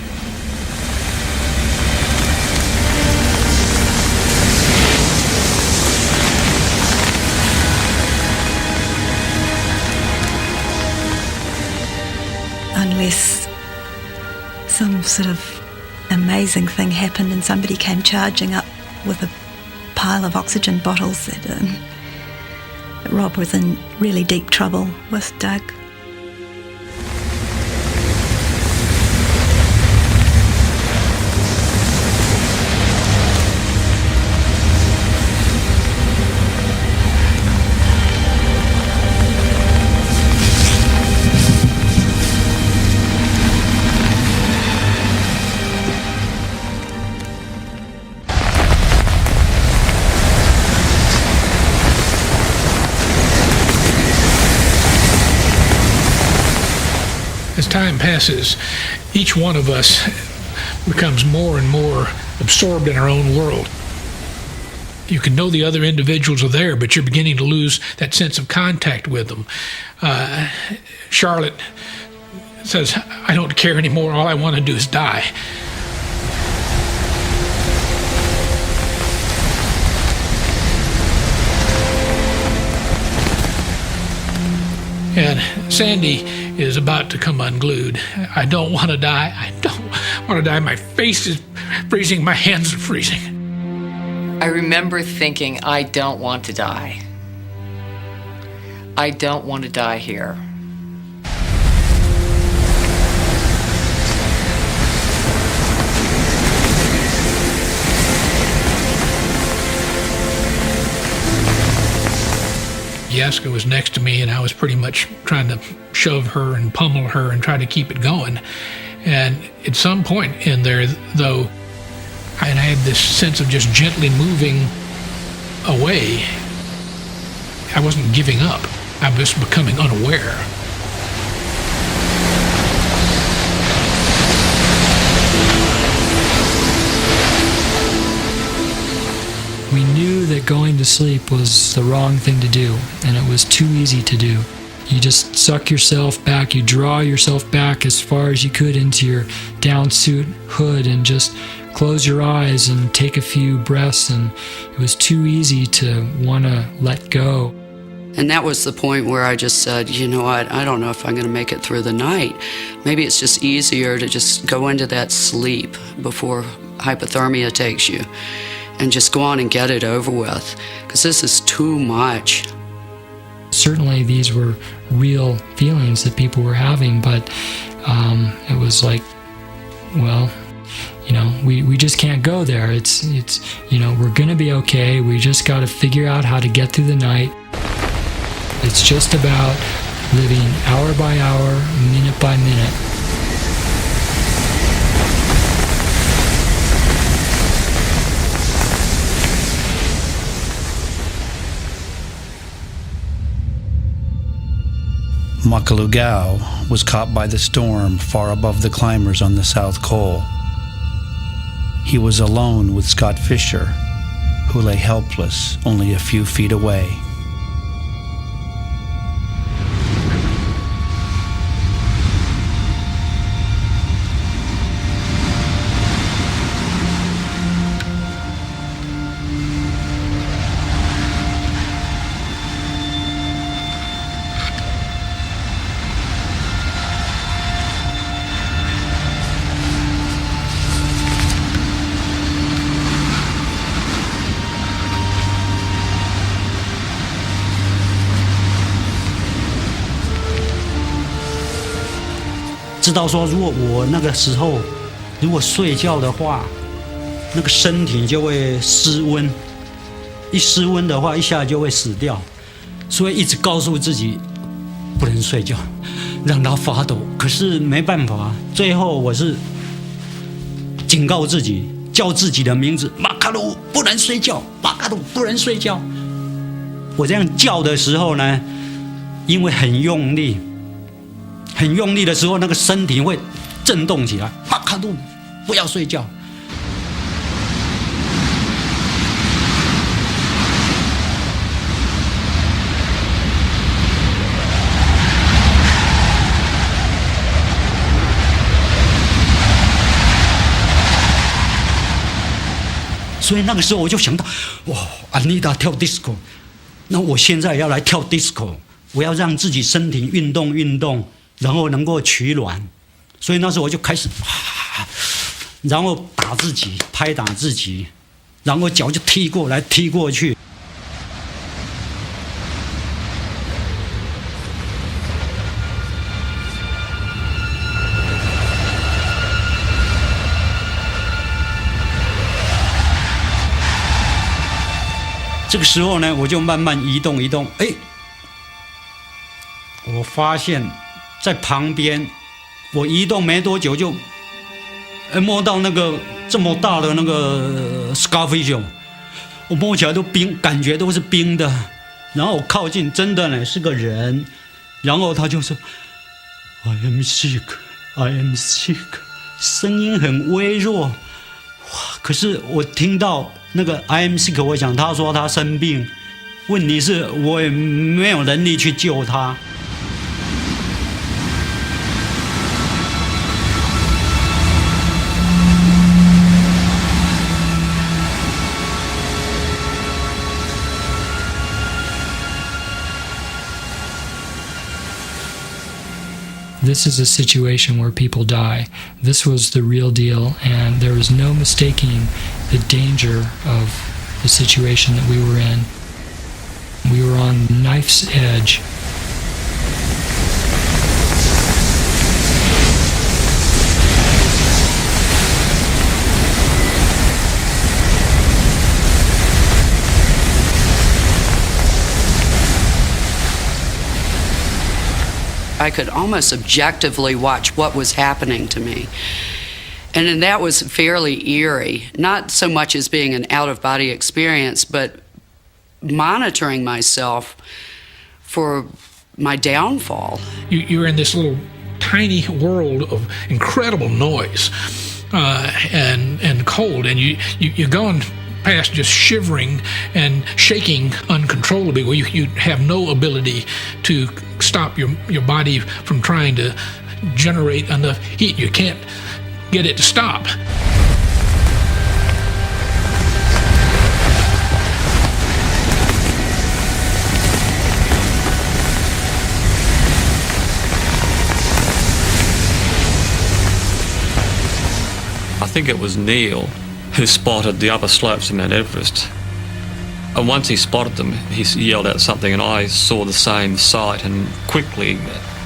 Unless some sort of amazing thing happened and somebody came charging up with a pile of oxygen bottles, that Rob was in really deep trouble with Doug. As time passes, each one of us becomes more and more absorbed in our own world. You can know the other individuals are there, but you're beginning to lose that sense of contact with them. Charlotte says, I don't care anymore, all I want to do is die. And Sandy is about to come unglued. I don't want to die. I don't want to die. My face is freezing. My hands are freezing. I remember thinking, I don't want to die. I don't want to die here. Yaska was next to me, and I was pretty much trying to shove her and pummel her and try to keep it going. And at some point in there, though, I had this sense of just gently moving away. I wasn't giving up. I was just becoming unaware. We knew that going to sleep was the wrong thing to do, and it was too easy to do. You just suck yourself back, you draw yourself back as far as you could into your down suit hood and just close your eyes and take a few breaths, and it was too easy to want to let go. And that was the point where I just said, you know what, I don't know if I'm going to make it through the night. Maybe it's just easier to just go into that sleep before hypothermia takes you and just go on and get it over with, because this is too much. Certainly these were real feelings that people were having, but it was like, well, you know, we just can't go there. It's you know, we're going to be okay. We just got to figure out how to get through the night. It's just about living hour by hour, minute by minute. Makalugao was caught by the storm far above the climbers on the South Col. He was alone with Scott Fisher, who lay helpless only a few feet away.知道说，如果我那个时候如果睡觉的话，那个身体就会失温，一失温的话，一下就会死掉，所以一直告诉自己不能睡觉，让它发抖。可是没办法，最后我是警告自己，叫自己的名字：马卡鲁不能睡觉，马卡鲁不能睡觉。我这样叫的时候呢，因为很用力。很用力的时候，那个身体会震动起来。马卡鲁，不要睡觉。所以那个时候我就想到，哇，安妮达跳 disco， 那我现在要来跳 disco， 我要让自己身体运动运动。然后能够取暖，所以那时候我就开始，然后打自己，拍打自己，然后脚就踢过来踢过去。这个时候呢，我就慢慢移动移动，我发现。在旁边，我移动没多久就摸到那个这么大的那个 starfish， 我摸起来都冰，感觉都是冰的。然后我靠近，真的呢是个人，然后他就说 I am sick, I am sick， 声音很微弱。哇！可是我听到那个 I am sick， 我想他说他生病，问题是我也没有能力去救他。This is a situation where people die. This was the real deal, and there was no mistaking the danger of the situation that we were in. We were on knife's edge. I could almost objectively watch what was happening to me. And then that was fairly eerie, not so much as being an out-of-body experience, but monitoring myself for my downfall. You're in this little tiny world of incredible noise and cold, and you're going past just shivering and shaking uncontrollably, where you have no ability to stop your body from trying to generate enough heat. You can't get it to stop. I think it was Neil who spotted the upper slopes of Mount Everest. And once he spotted them, he yelled out something, and I saw the same sight, and quickly,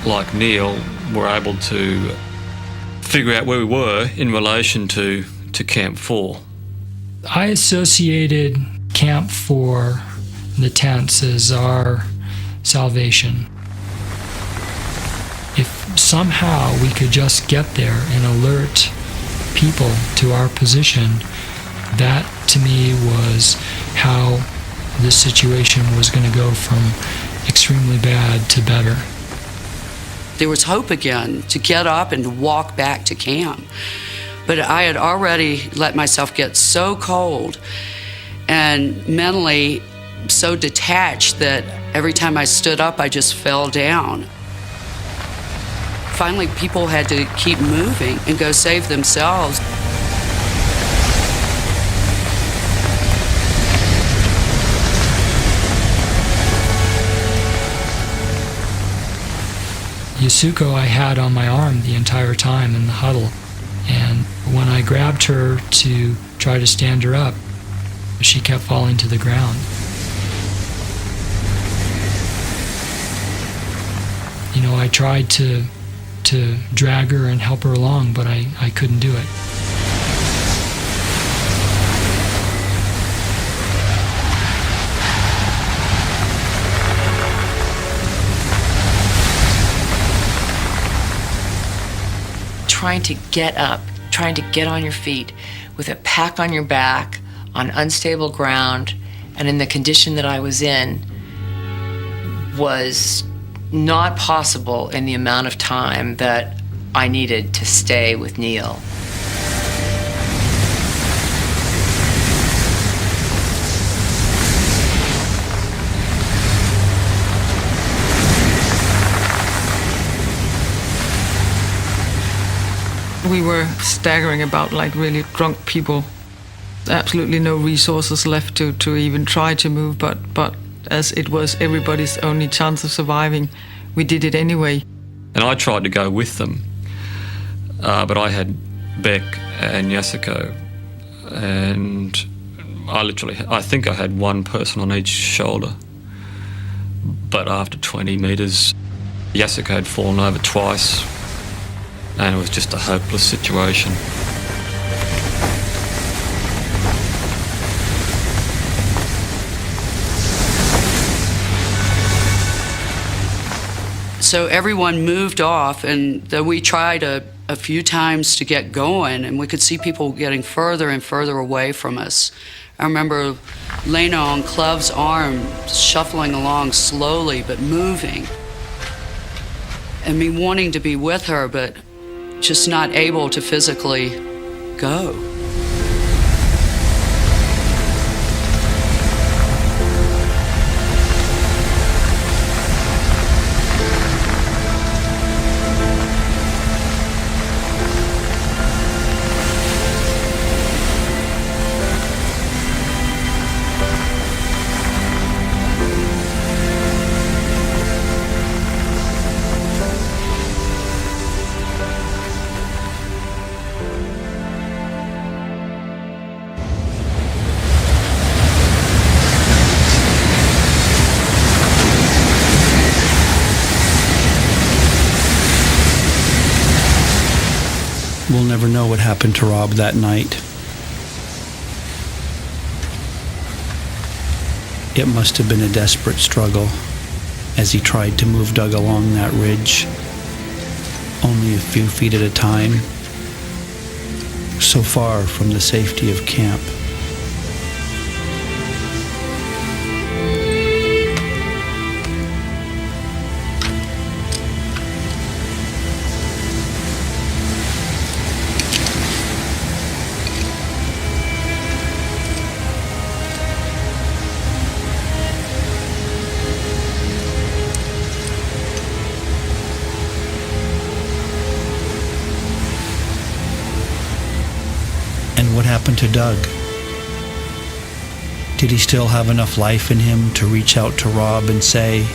like Neil, were able to figure out where we were in relation to Camp 4. I associated Camp 4, the tents, as our salvation. If somehow we could just get there and alert people to our position, that to me was how this situation was going to go from extremely bad to better. there was hope again to get up and to walk back to camp. But I had already let myself get so cold and mentally so detached that every time I stood up, I just fell down. Finally, people had to keep moving and go save themselves. Yasuko I had on my arm the entire time in the huddle, and when I grabbed her to try to stand her up, she kept falling to the ground. You know, I tried to drag her and help her along, but I couldn't do it. Trying to get up, trying to get on your feet with a pack on your back on unstable ground and in the condition that I was in was not possible in the amount of time that I needed to stay with Neil. We were staggering about like really drunk people. Absolutely no resources left to even try to move, but as it was everybody's only chance of surviving, we did it anyway. And I tried to go with them, but I had Beck and Yasuko, and I think I had one person on each shoulder. But after 20 metres, Yasuko had fallen over twice, and it was just a hopeless situation. So everyone moved off, and then we tried a few times to get going, and we could see people getting further and further away from us. I remember Lena on Clove's arm, shuffling along slowly but moving, and me wanting to be with her, but just not able to physically go. We'll never know what happened to Rob that night. It must have been a desperate struggle as he tried to move Doug along that ridge, only a few feet at a time, so far from the safety of camp. What happened to Doug? Did he still have enough life in him to reach out to Rob and say,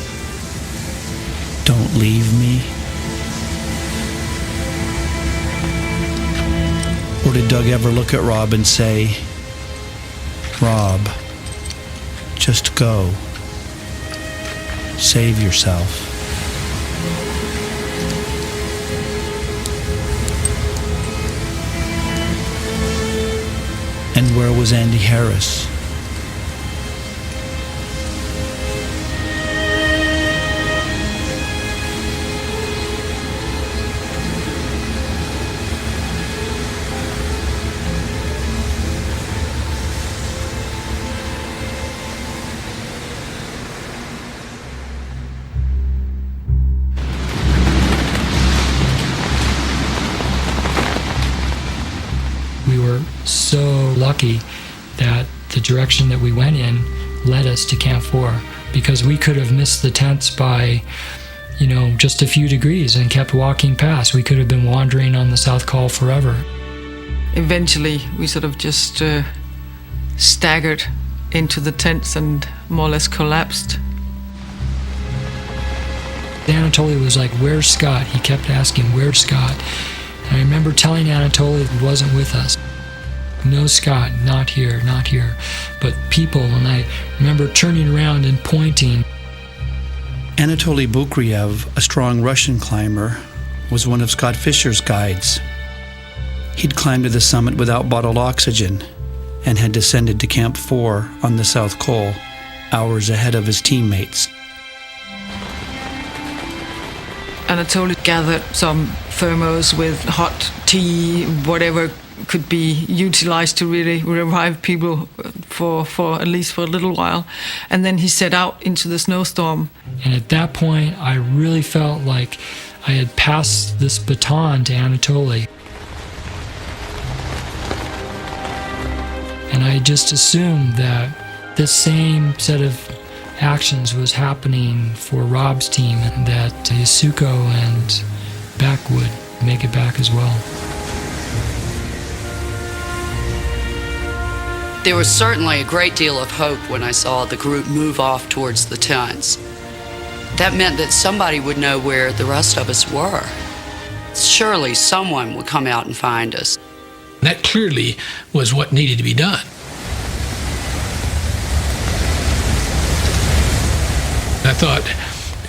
"Don't leave me"? Or did Doug ever look at Rob and say, "Rob, just go. Save yourself"? And where was Andy Harris? so lucky that the direction that we went in led us to Camp 4, because we could have missed the tents by, just a few degrees and kept walking past. We could have been wandering on the South Col forever. Eventually, we sort of just staggered into the tents and more or less collapsed. Anatoli was like, "Where's Scott?" He kept asking, "Where's Scott?" And I remember telling Anatoli he wasn't with us. "No, Scott, not here, not here." But people, and I remember turning around and pointing. Anatoli Bukriev, a strong Russian climber, was one of Scott Fischer's guides. He'd climbed to the summit without bottled oxygen and had descended to Camp 4 on the South Col, hours ahead of his teammates. Anatoli gathered some thermos with hot tea, whatever could be utilized to really revive people for at least for a little while. And then he set out into the snowstorm. And at that point, I really felt like I had passed this baton to Anatoli. And I just assumed that this same set of actions was happening for Rob's team, and that Yasuko and Beck would make it back as well. There was certainly a great deal of hope when I saw the group move off towards the tents. That meant that somebody would know where the rest of us were. Surely someone would come out and find us. That clearly was what needed to be done. I thought,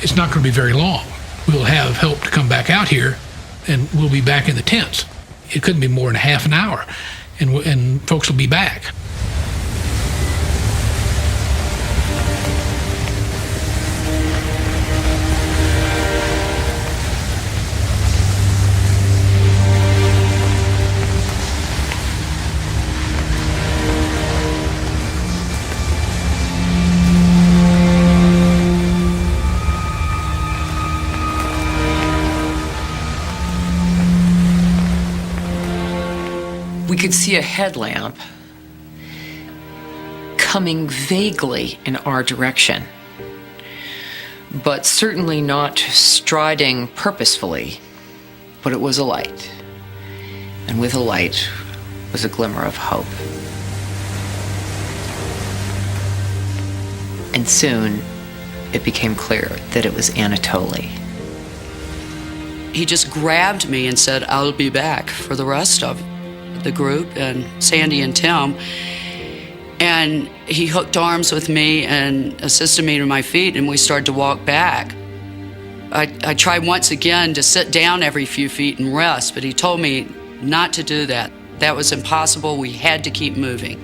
it's not going to be very long. We'll have help to come back out here, and we'll be back in the tents. It couldn't be more than half an hour, and folks will be back. We could see a headlamp coming vaguely in our direction, but certainly not striding purposefully. But it was a light, and with a light was a glimmer of hope. And soon it became clear that it was Anatoli. He just grabbed me and said, "I'll be back for the rest of the group and Sandy and Tim." And he hooked arms with me and assisted me to my feet, and we started to walk back. I tried once again to sit down every few feet and rest, but he told me not to do that. That was impossible. We had to keep moving.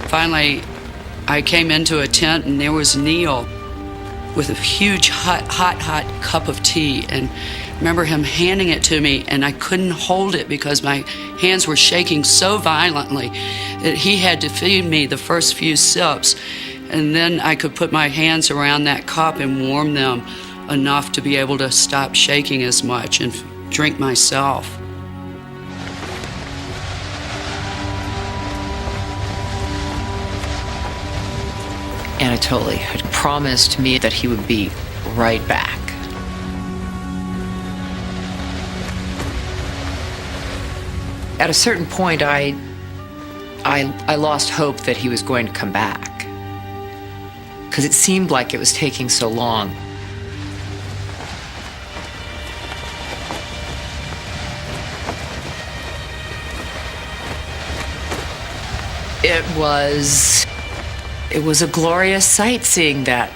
Finally, I came into a tent, and there was Neil with a huge hot cup of tea, and I remember him handing it to me, and I couldn't hold it because my hands were shaking so violently that he had to feed me the first few sips, and then I could put my hands around that cup and warm them enough to be able to stop shaking as much and drink myself. Anatoli had promised me that he would be right back. At a certain point, I lost hope that he was going to come back, because it seemed like it was taking so long. It was a glorious sight seeing that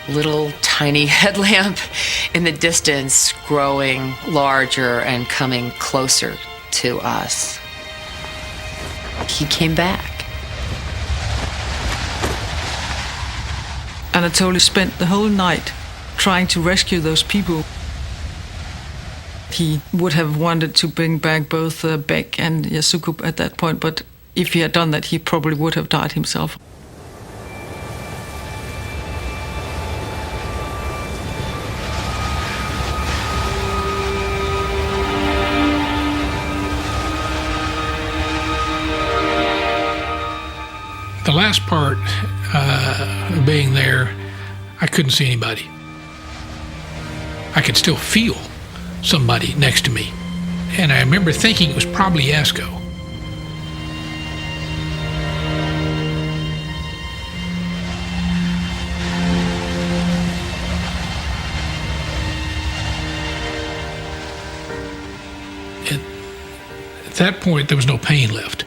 little tiny headlamp in the distance growing larger and coming closer to us. He came back. Anatoli spent the whole night trying to rescue those people. He would have wanted to bring back both Beck and Yasuko at that point, but if he had done that, he probably would have died himself. last part of being there, I couldn't see anybody. I could still feel somebody next to me. And I remember thinking it was probably Yasko. At that point, there was no pain left.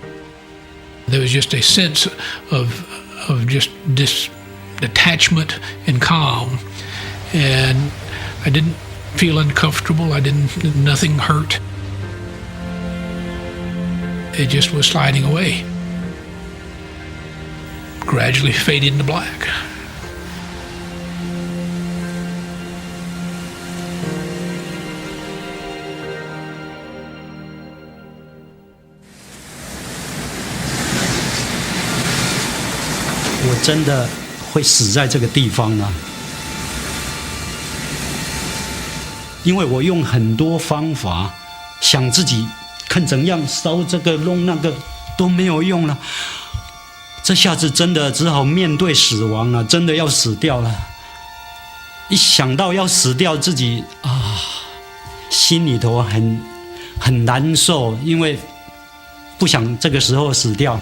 There was just a sense of just detachment and calm. And I didn't feel uncomfortable. Nothing hurt. It just was sliding away. Gradually faded into black.我真的会死在这个地方吗？因为我用很多方法想自己看怎样烧这个弄那个都没有用了，这下子真的只好面对死亡了，真的要死掉了。一想到要死掉，自己心里头很难受，因为不想这个时候死掉。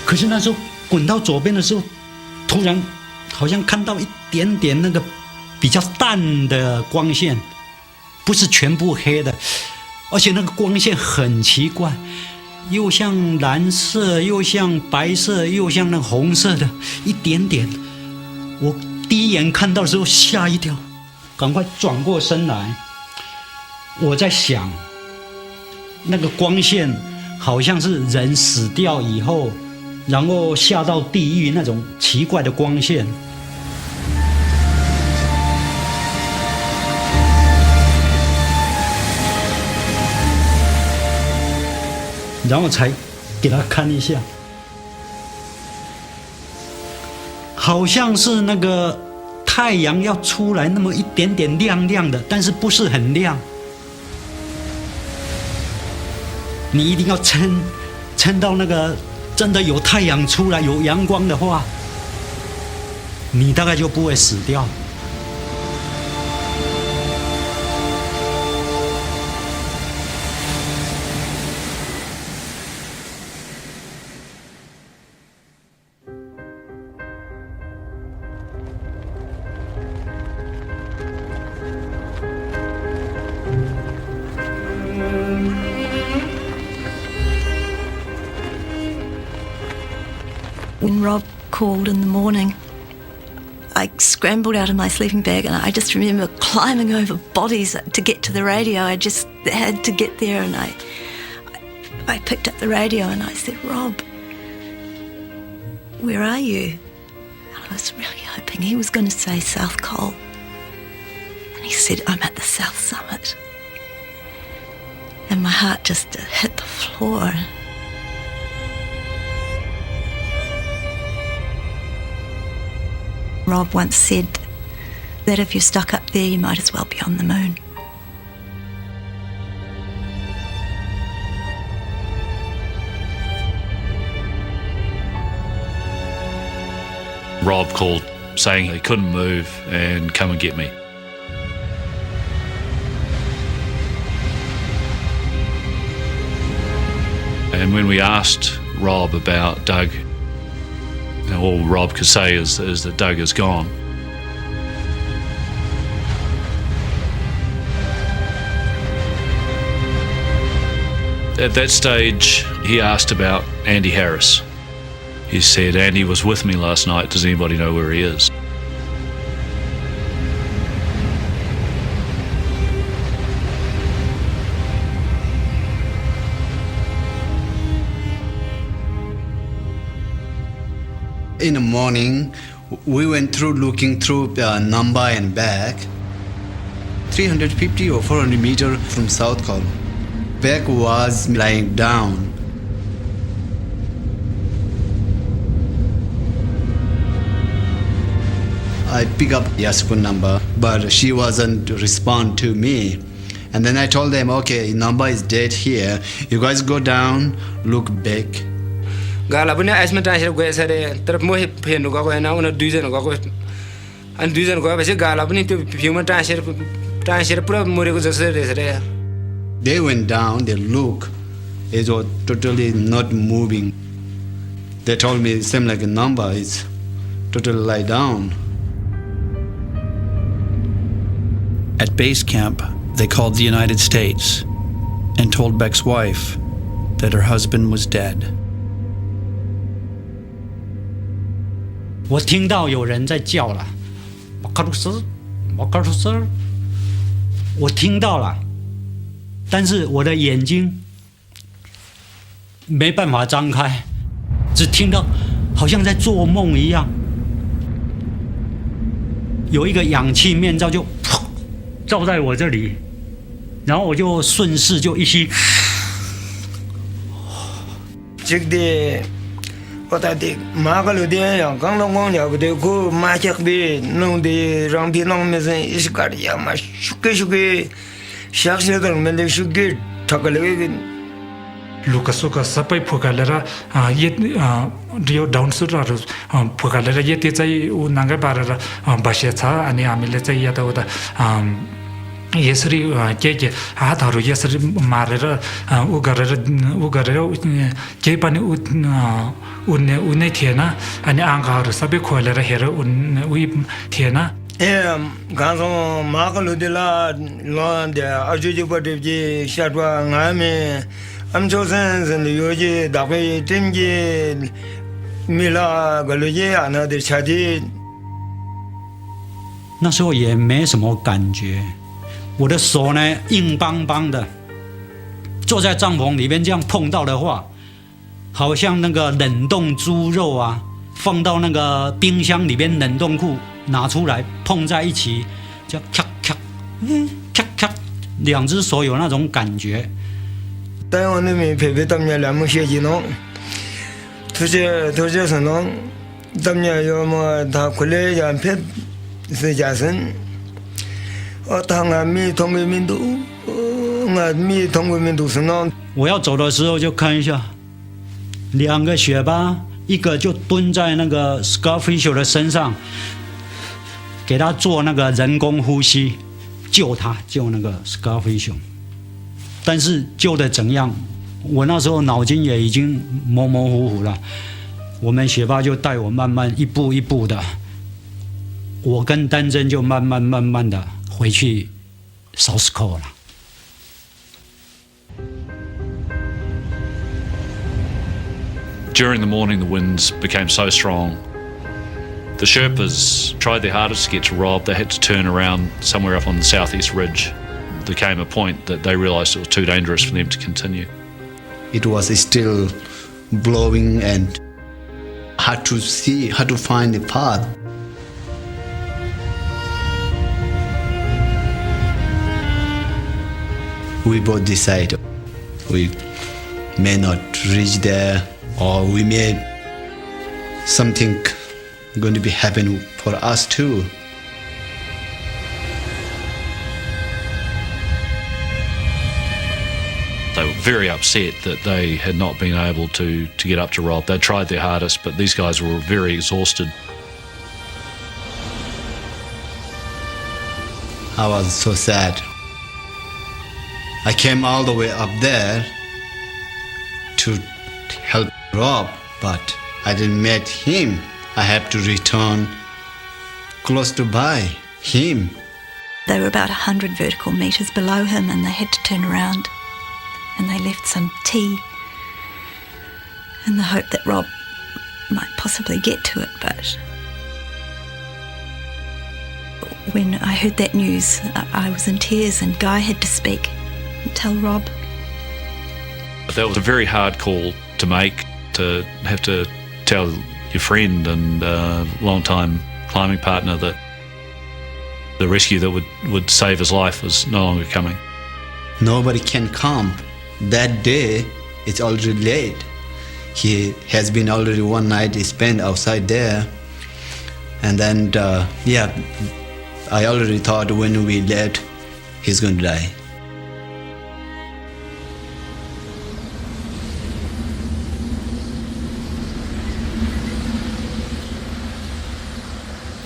可是那时候滚到左边的时候，突然好像看到一点点那个比较淡的光线，不是全部黑的，而且那个光线很奇怪，又像蓝色，又像白色，又像那红色的，一点点。我第一眼看到的时候吓一跳，赶快转过身来。我在想，那个光线好像是人死掉以后，然后下到地狱那种奇怪的光线。然后才给他看一下，好像是那个太阳要出来那么一点点亮亮的，但是不是很亮。你一定要撑到那个真的有太阳出来，有阳光的话，你大概就不会死掉。When Rob called in the morning, I scrambled out of my sleeping bag and I just remember climbing over bodies to get to the radio. I just had to get there, and I picked up the radio and I said, "Rob, where are you?" And I was really hoping he was going to say South Col. And he said, "I'm at the South Summit." And my heart just hit the floor. Rob once said that if you're stuck up there, you might as well be on the moon. Rob called saying he couldn't move and come and get me. And when we asked Rob about Doug, all Rob could say is that Doug is gone. At that stage, he asked about Andy Harris. He said, "Andy was with me last night. Does anybody know where he is?" In the morning, we went through looking through Nambai and Beck, 350 or 400 meters from South Col. Beck was lying down. I pick up Yasukun number, but she wasn't respond to me. And then I told them, okay, number is dead here. You guys go down, look back. Gala पनि आइसमा transfer गएछ अरे तर म फेर्नु गएको होइन उनीहरू दुईजना गएको अनि दुईजना गएपछि गाला पनि त्यो भ्यूमा ट्रान्सफर पुरा मरेको जस्तो रहेछ रे They went down, they look, it was totally not moving. They told me it seemed like a number, it's totally lie down. At base camp, they called the United States and told Beck's wife that her husband was dead. 我听到有人在叫了，马卡鲁斯，我听到了，但是我的眼睛没办法张开，只听到好像在做梦一样，有一个氧气面罩就照在我这里，然后我就顺势就一吸。这个。我在的马个路的阳刚龙光了不得，可马脚的弄的让别人没人一时干的呀嘛，输给下些的没得输给他个那个。Luka sampai pukalera rio down sutra pukalera yeti चाहिँ उ नाङ्गा पारेर बसेछ अनि हामीले चाहिँ या त उता यसरी के हातहरू यसरी मारेर उ गरेर केही पनि उन्ने थिएन अनि आँखाहरू सबै खोलेर हेर उही थिएन गाँसो माकलु दिला लन्द अजुजुपटे जे साटवा ngaमे amchosen yoje dape tenje mila galoje another chadi 那时候也没什么感觉，我的手呢硬邦邦的，坐在帐篷里面这样碰到的话，好像那个冷冻猪肉啊，放到那个冰箱里面冷冻库拿出来碰在一起，就咔咔咔咔，两只手有那种感觉。台湾那边陪他们两么学习弄，头些什弄，他们要么他回来养陪是家生，他俺没同个民族，俺没同个民族是弄。我要走的时候就看一下，两个雪巴，一个就蹲在那个 Scarfish 的身上，给他做那个人工呼吸，救那个 Scarfish。但是救的怎样？我那时候脑筋也已经模模糊糊了。我们雪巴就带我慢慢一步一步的，我跟丹真就慢慢的回去 South Col 了。During the morning, the winds became so strong. The Sherpas tried their hardest to get to Rob. They had to turn around somewhere up on the southeast ridge. There came a point that they realised it was too dangerous for them to continue. It was still blowing and hard to see, hard to find the path. We both decided we may not reach there, or we may something going to be happen for us too. They were very upset that they had not been able to get up to Rob. They tried their hardest, but these guys were very exhausted. I was so sad. I came all the way up there to help Rob, but I didn't meet him. I had to return close to by him. They were about 100 vertical metres below him and they had to turn around. And they left some tea in the hope that Rob might possibly get to it. But when I heard that news, I was in tears and Guy had to speak and tell Rob. That was a very hard call to make, to have to tell your friend and long-time climbing partner that the rescue that would save his life was no longer coming. Nobody can come. That day, it's already late. He has been already one night spent outside there. And then, I already thought when we left, he's going to die.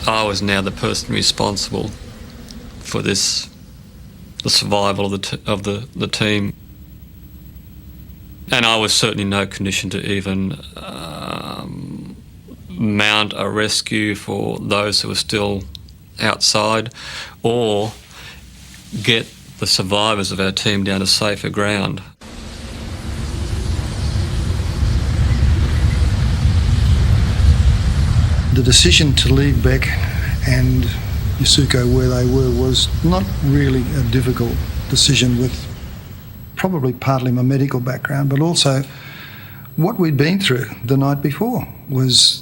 I was now the person responsible for this, the survival of the team, and I was certainly in no condition to even mount a rescue for those who were still outside, or get the survivors of our team down to safer ground. The decision to leave Beck and Yasuko where they were was not really a difficult decision, with probably partly my medical background, but also what we'd been through the night before was,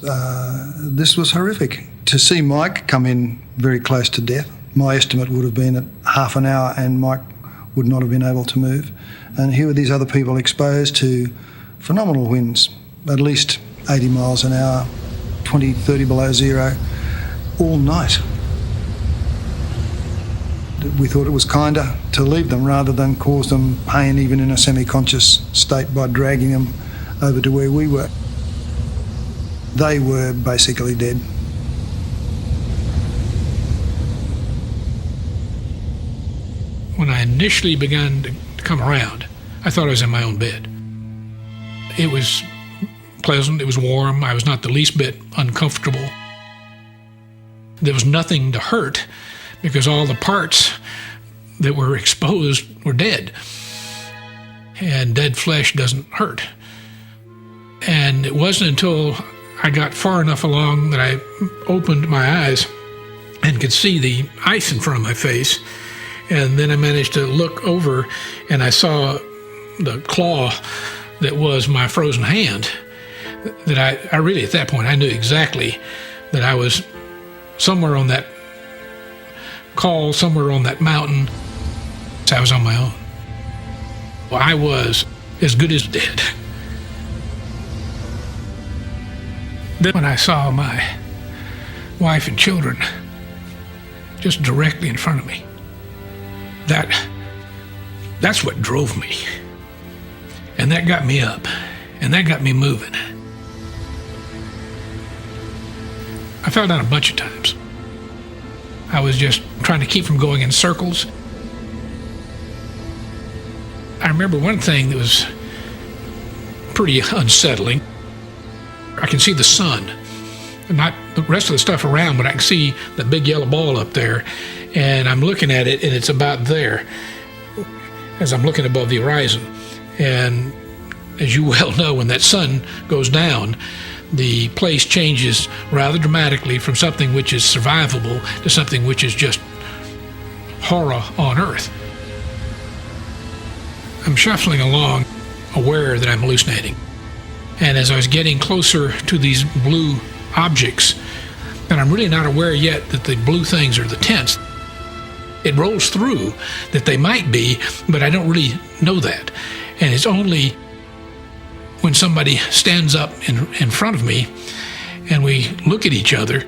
this was horrific. To see Mike come in very close to death, my estimate would have been at half an hour and Mike would not have been able to move. And here were these other people exposed to phenomenal winds, at least 80 miles an hour, 20, 30 below zero, all night. We thought it was kinder to leave them rather than cause them pain even in a semi-conscious state by dragging them over to where we were. They were basically dead. When I initially began to come around, I thought I was in my own bed. It was pleasant, it was warm, I was not the least bit uncomfortable. There was nothing to hurt because all the parts that were exposed were dead. And dead flesh doesn't hurt. And it wasn't until I got far enough along that I opened my eyes and could see the ice in front of my face. And then I managed to look over and I saw the claw that was my frozen hand. That I really, at that point, I knew exactly that I was somewhere on that col, somewhere on that mountain. I was on my own. Well, I was as good as dead. Then when I saw my wife and children just directly in front of me, that's what drove me. And that got me up, and that got me moving. I fell down a bunch of times. I was just trying to keep from going in circles. I remember one thing that was pretty unsettling. I can see the sun, not the rest of the stuff around, but I can see the big yellow ball up there, and I'm looking at it, and it's about there as I'm looking above the horizon. And as you well know, when that sun goes down, the place changes rather dramatically from something which is survivable to something which is just horror on earth. I'm shuffling along, aware that I'm hallucinating. And as I was getting closer to these blue objects, and I'm really not aware yet that the blue things are the tents, it rolls through that they might be, but I don't really know that. And it's only when somebody stands up in front of me and we look at each other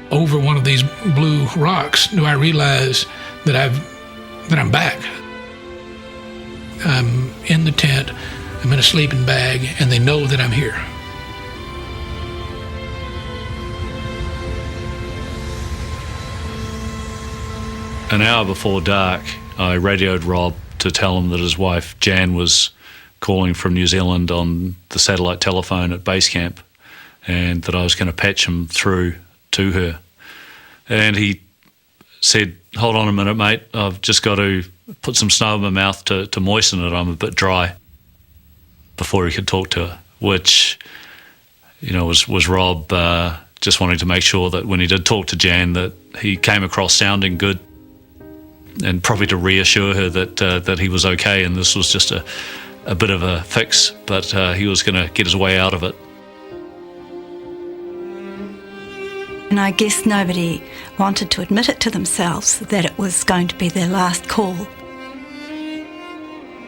over one of these blue rocks do I realize that I'm back. I'm in the tent, I'm in a sleeping bag, and they know that I'm here. An hour before dark, I radioed Rob to tell him that his wife, Jan, was calling from New Zealand on the satellite telephone at base camp, and that I was going to patch him through to her. And he said, "Hold on a minute, mate. I've just got to put some snow in my mouth to moisten it. I'm a bit dry," before he could talk to her, which, was Rob just wanting to make sure that when he did talk to Jan that he came across sounding good, and probably to reassure her that he was okay and this was just a bit of a fix, but he was going to get his way out of it. And I guess nobody wanted to admit it to themselves that it was going to be their last call.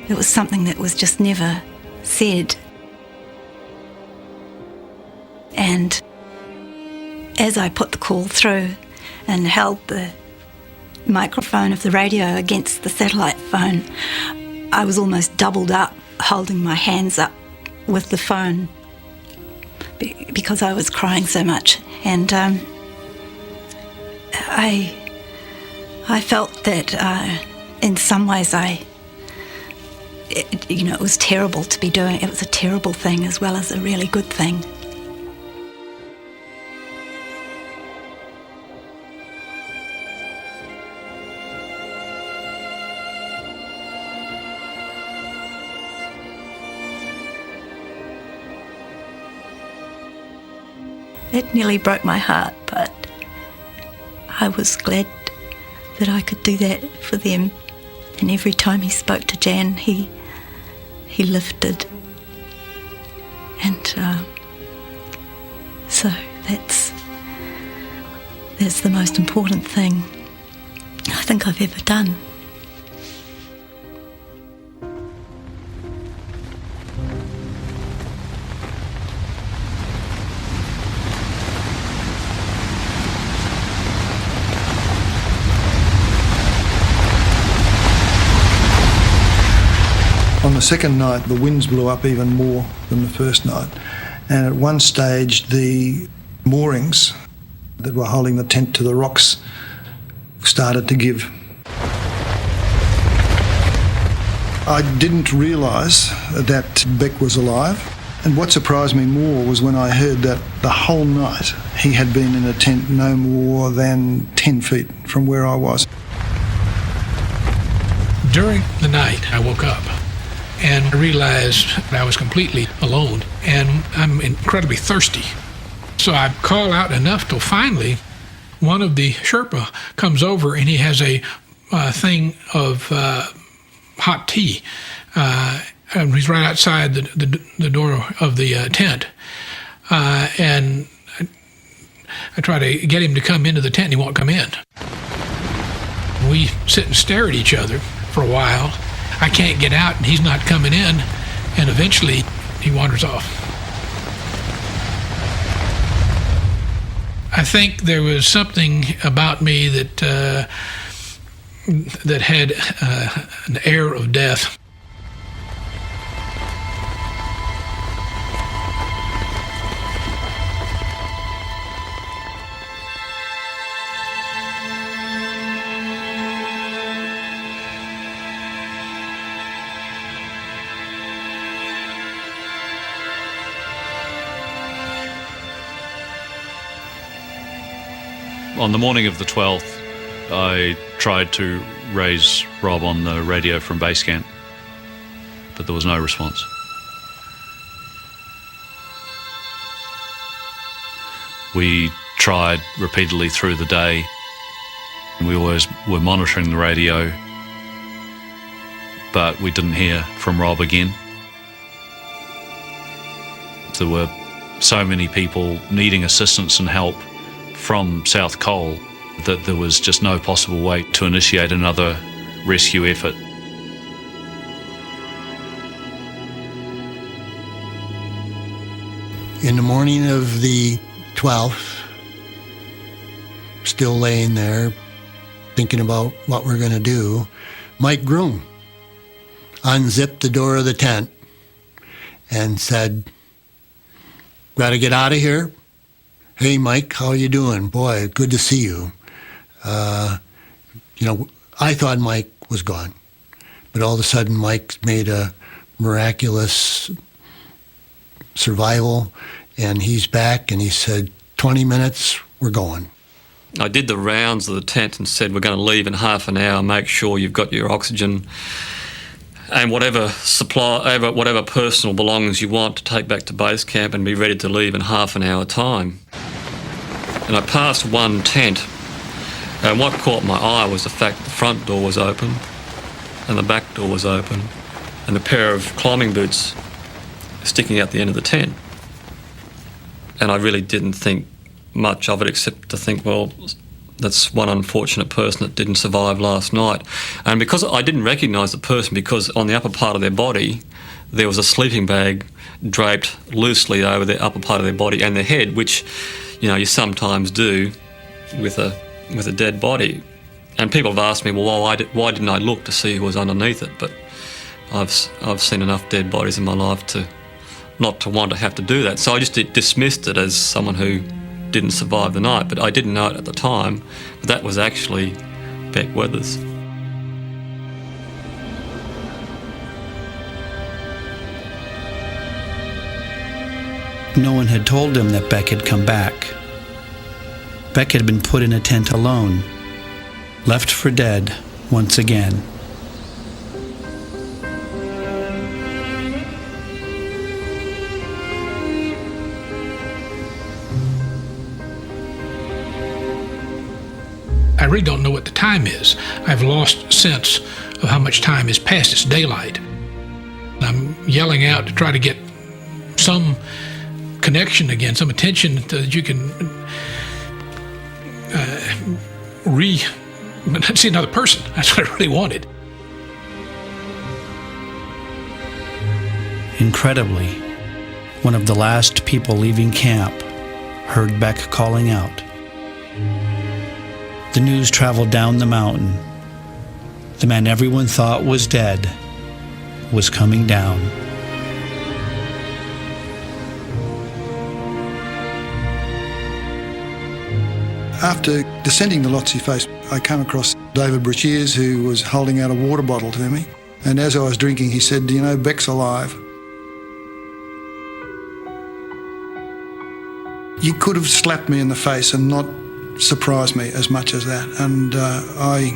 It was something that was just never said. And as I put the call through and held the microphone of the radio against the satellite phone, I was almost doubled up, holding my hands up with the phone because I was crying so much. And I felt that in some ways it was terrible to be doing. It was a terrible thing as well as a really good thing. It nearly broke my heart, but I was glad that I could do that for them. And every time he spoke to Jan, he lifted. And so that's the most important thing I think I've ever done. On the second night, the winds blew up even more than the first night. And at one stage, the moorings that were holding the tent to the rocks started to give. I didn't realise that Beck was alive. And what surprised me more was when I heard that the whole night he had been in a tent no more than 10 feet from where I was. During the night, I woke up and realized I was completely alone, and I'm incredibly thirsty. So I call out enough till finally one of the Sherpa comes over, and he has a thing of hot tea. And he's right outside the door of the tent. And I try to get him to come into the tent, and he won't come in. We sit and stare at each other for a while. I can't get out, and he's not coming in, and eventually he wanders off. I think there was something about me that had an air of death. On the morning of the 12th, I tried to raise Rob on the radio from base camp, but there was no response. We tried repeatedly through the day. We always were monitoring the radio, but we didn't hear from Rob again. There were so many people needing assistance and help from South Cole that there was just no possible way to initiate another rescue effort. In the morning of the 12th, still laying there thinking about what we're going to do, Mike Groom unzipped the door of the tent and said, "Got to get out of here. Hey, Mike, how you doing? Boy, good to see you." I thought Mike was gone. But all of a sudden, Mike made a miraculous survival, and he's back, and he said, 20 minutes, we're going. I did the rounds of the tent and said, we're going to leave in half an hour, make sure you've got your oxygen and whatever personal belongings you want to take back to base camp, and be ready to leave in half an hour time. And I passed one tent, and what caught my eye was the fact the front door was open and the back door was open, and a pair of climbing boots sticking out the end of the tent. And I really didn't think much of it, except to think, well, that's one unfortunate person that didn't survive last night. And because I didn't recognise the person, because on the upper part of their body there was a sleeping bag draped loosely over the upper part of their body and their head, which you sometimes do with a dead body. And people have asked me, well, why didn't I look to see who was underneath it? But I've seen enough dead bodies in my life to not to want to have to do that. So I just dismissed it as someone who didn't survive the night. But I didn't know it at the time, but that was actually Beck Weathers. No one had told him that Beck had come back. Beck had been put in a tent alone, left for dead once again. I really don't know what the time is. I've lost sense of how much time has passed. It's daylight. I'm yelling out to try to get some connection again, some attention that you can see another person. That's what I really wanted. Incredibly, one of the last people leaving camp heard Beck calling out. The news traveled down the mountain. The man everyone thought was dead was coming down. After descending the Lhotse face, I came across David Breasheers, who was holding out a water bottle to me. And as I was drinking, he said, "Do you know Beck's alive?" You could have slapped me in the face and not surprised me as much as that. And I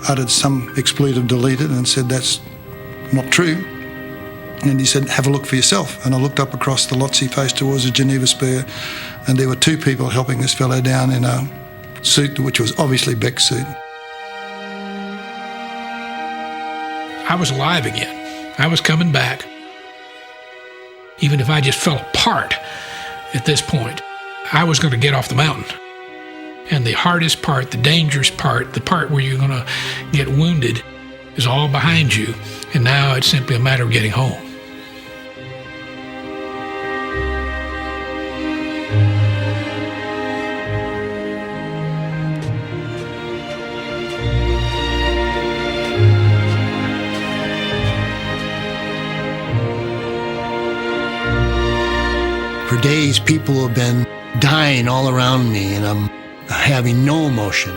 uttered some expletive deleted and said, "That's not true." And he said, "Have a look for yourself." And I looked up across the Lhotse face towards the Geneva Spur, and there were two people helping this fellow down in a suit, which was obviously Beck's suit. I was alive again. I was coming back. Even if I just fell apart at this point, I was going to get off the mountain. And the hardest part, the dangerous part, the part where you're going to get wounded is all behind you. And now it's simply a matter of getting home. For days, people have been dying all around me, and I'm having no emotion.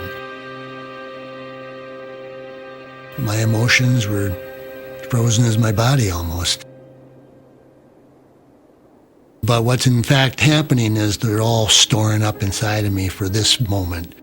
My emotions were frozen as my body almost. But what's in fact happening is they're all storing up inside of me for this moment.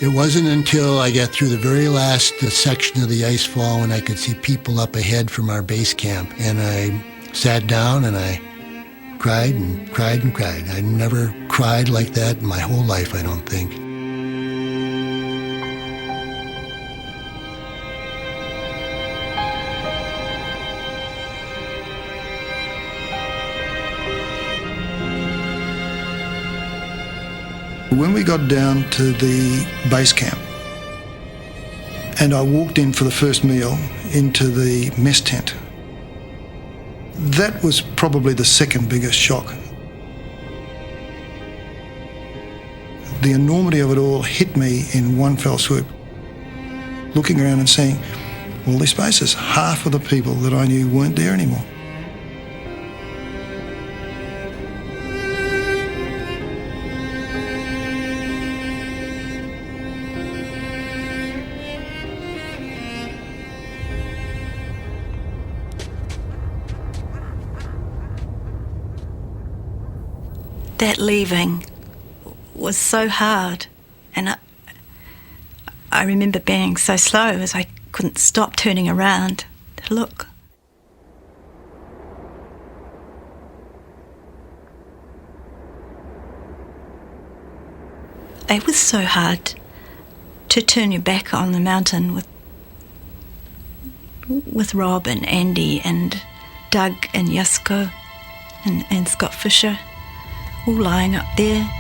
It wasn't until I got through the very last section of the ice fall when I could see people up ahead from our base camp. And I sat down and I cried and cried and cried. I never cried like that in my whole life, I don't think. When we got down to the base camp and I walked in for the first meal into the mess tent, that was probably the second biggest shock. The enormity of it all hit me in one fell swoop. Looking around and seeing, well, this place is half of the people that I knew weren't there anymore. That leaving was so hard, and I remember being so slow as I couldn't stop turning around to look. It was so hard to turn your back on the mountain with Rob and Andy and Doug and Yasko. and Scott Fisher, all lying up there. Today,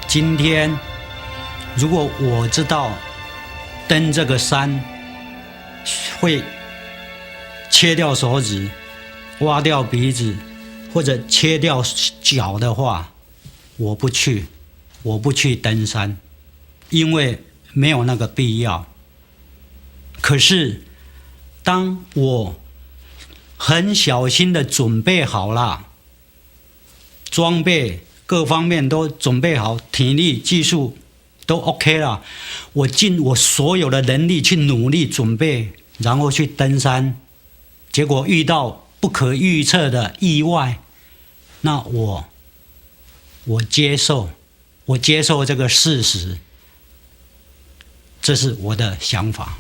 今天，如果我知道登这个山会切掉手指、挖掉鼻子或者切掉脚的话，我不去登山，因为没有那个必要。可是，当我很小心的准备好了，装备各方面都准备好，体力、技术都 OK 了，我尽我所有的能力去努力准备，然后去登山，结果遇到不可预测的意外，那我接受这个事实，这是我的想法。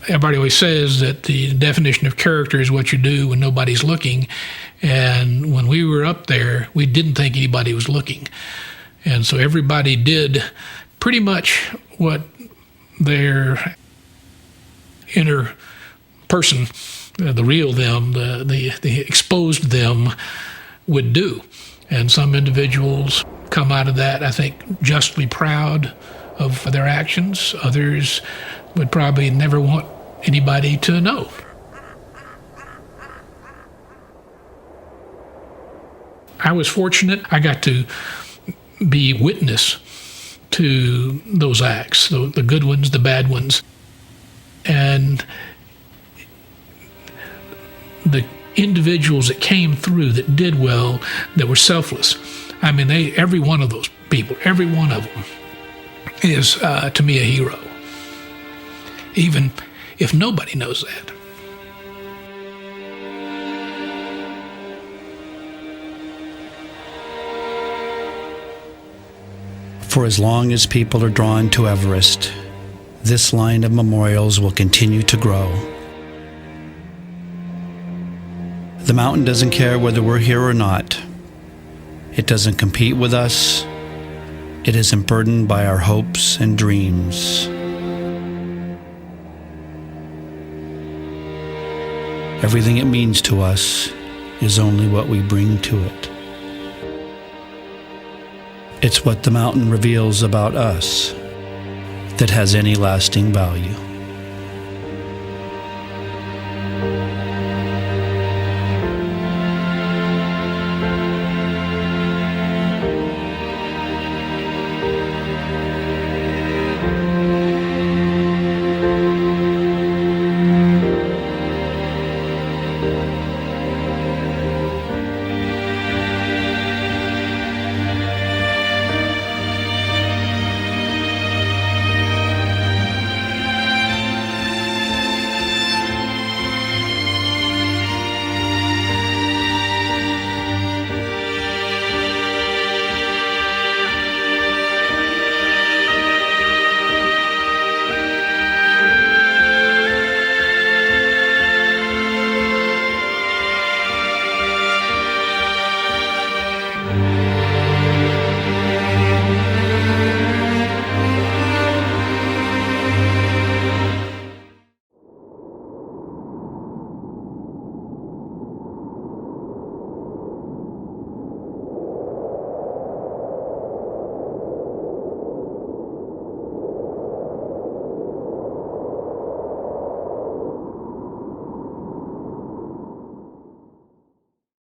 Everybody always says that the definition of character is what you do when nobody's looking. And when we were up there, we didn't think anybody was looking. And so everybody did pretty much what their inner person, the real them, the exposed them would do. And some individuals come out of that, I think, justly proud of their actions. Others would probably never want anybody to know. I was fortunate. I got to be witness to those acts, the good ones, the bad ones. And the individuals that came through that did well, that were selfless. I mean, every one of those people, every one of them is, to me, a hero. Even if nobody knows that. For as long as people are drawn to Everest, this line of memorials will continue to grow. The mountain doesn't care whether we're here or not. It doesn't compete with us. It isn't burdened by our hopes and dreams. Everything it means to us is only what we bring to it. It's what the mountain reveals about us that has any lasting value.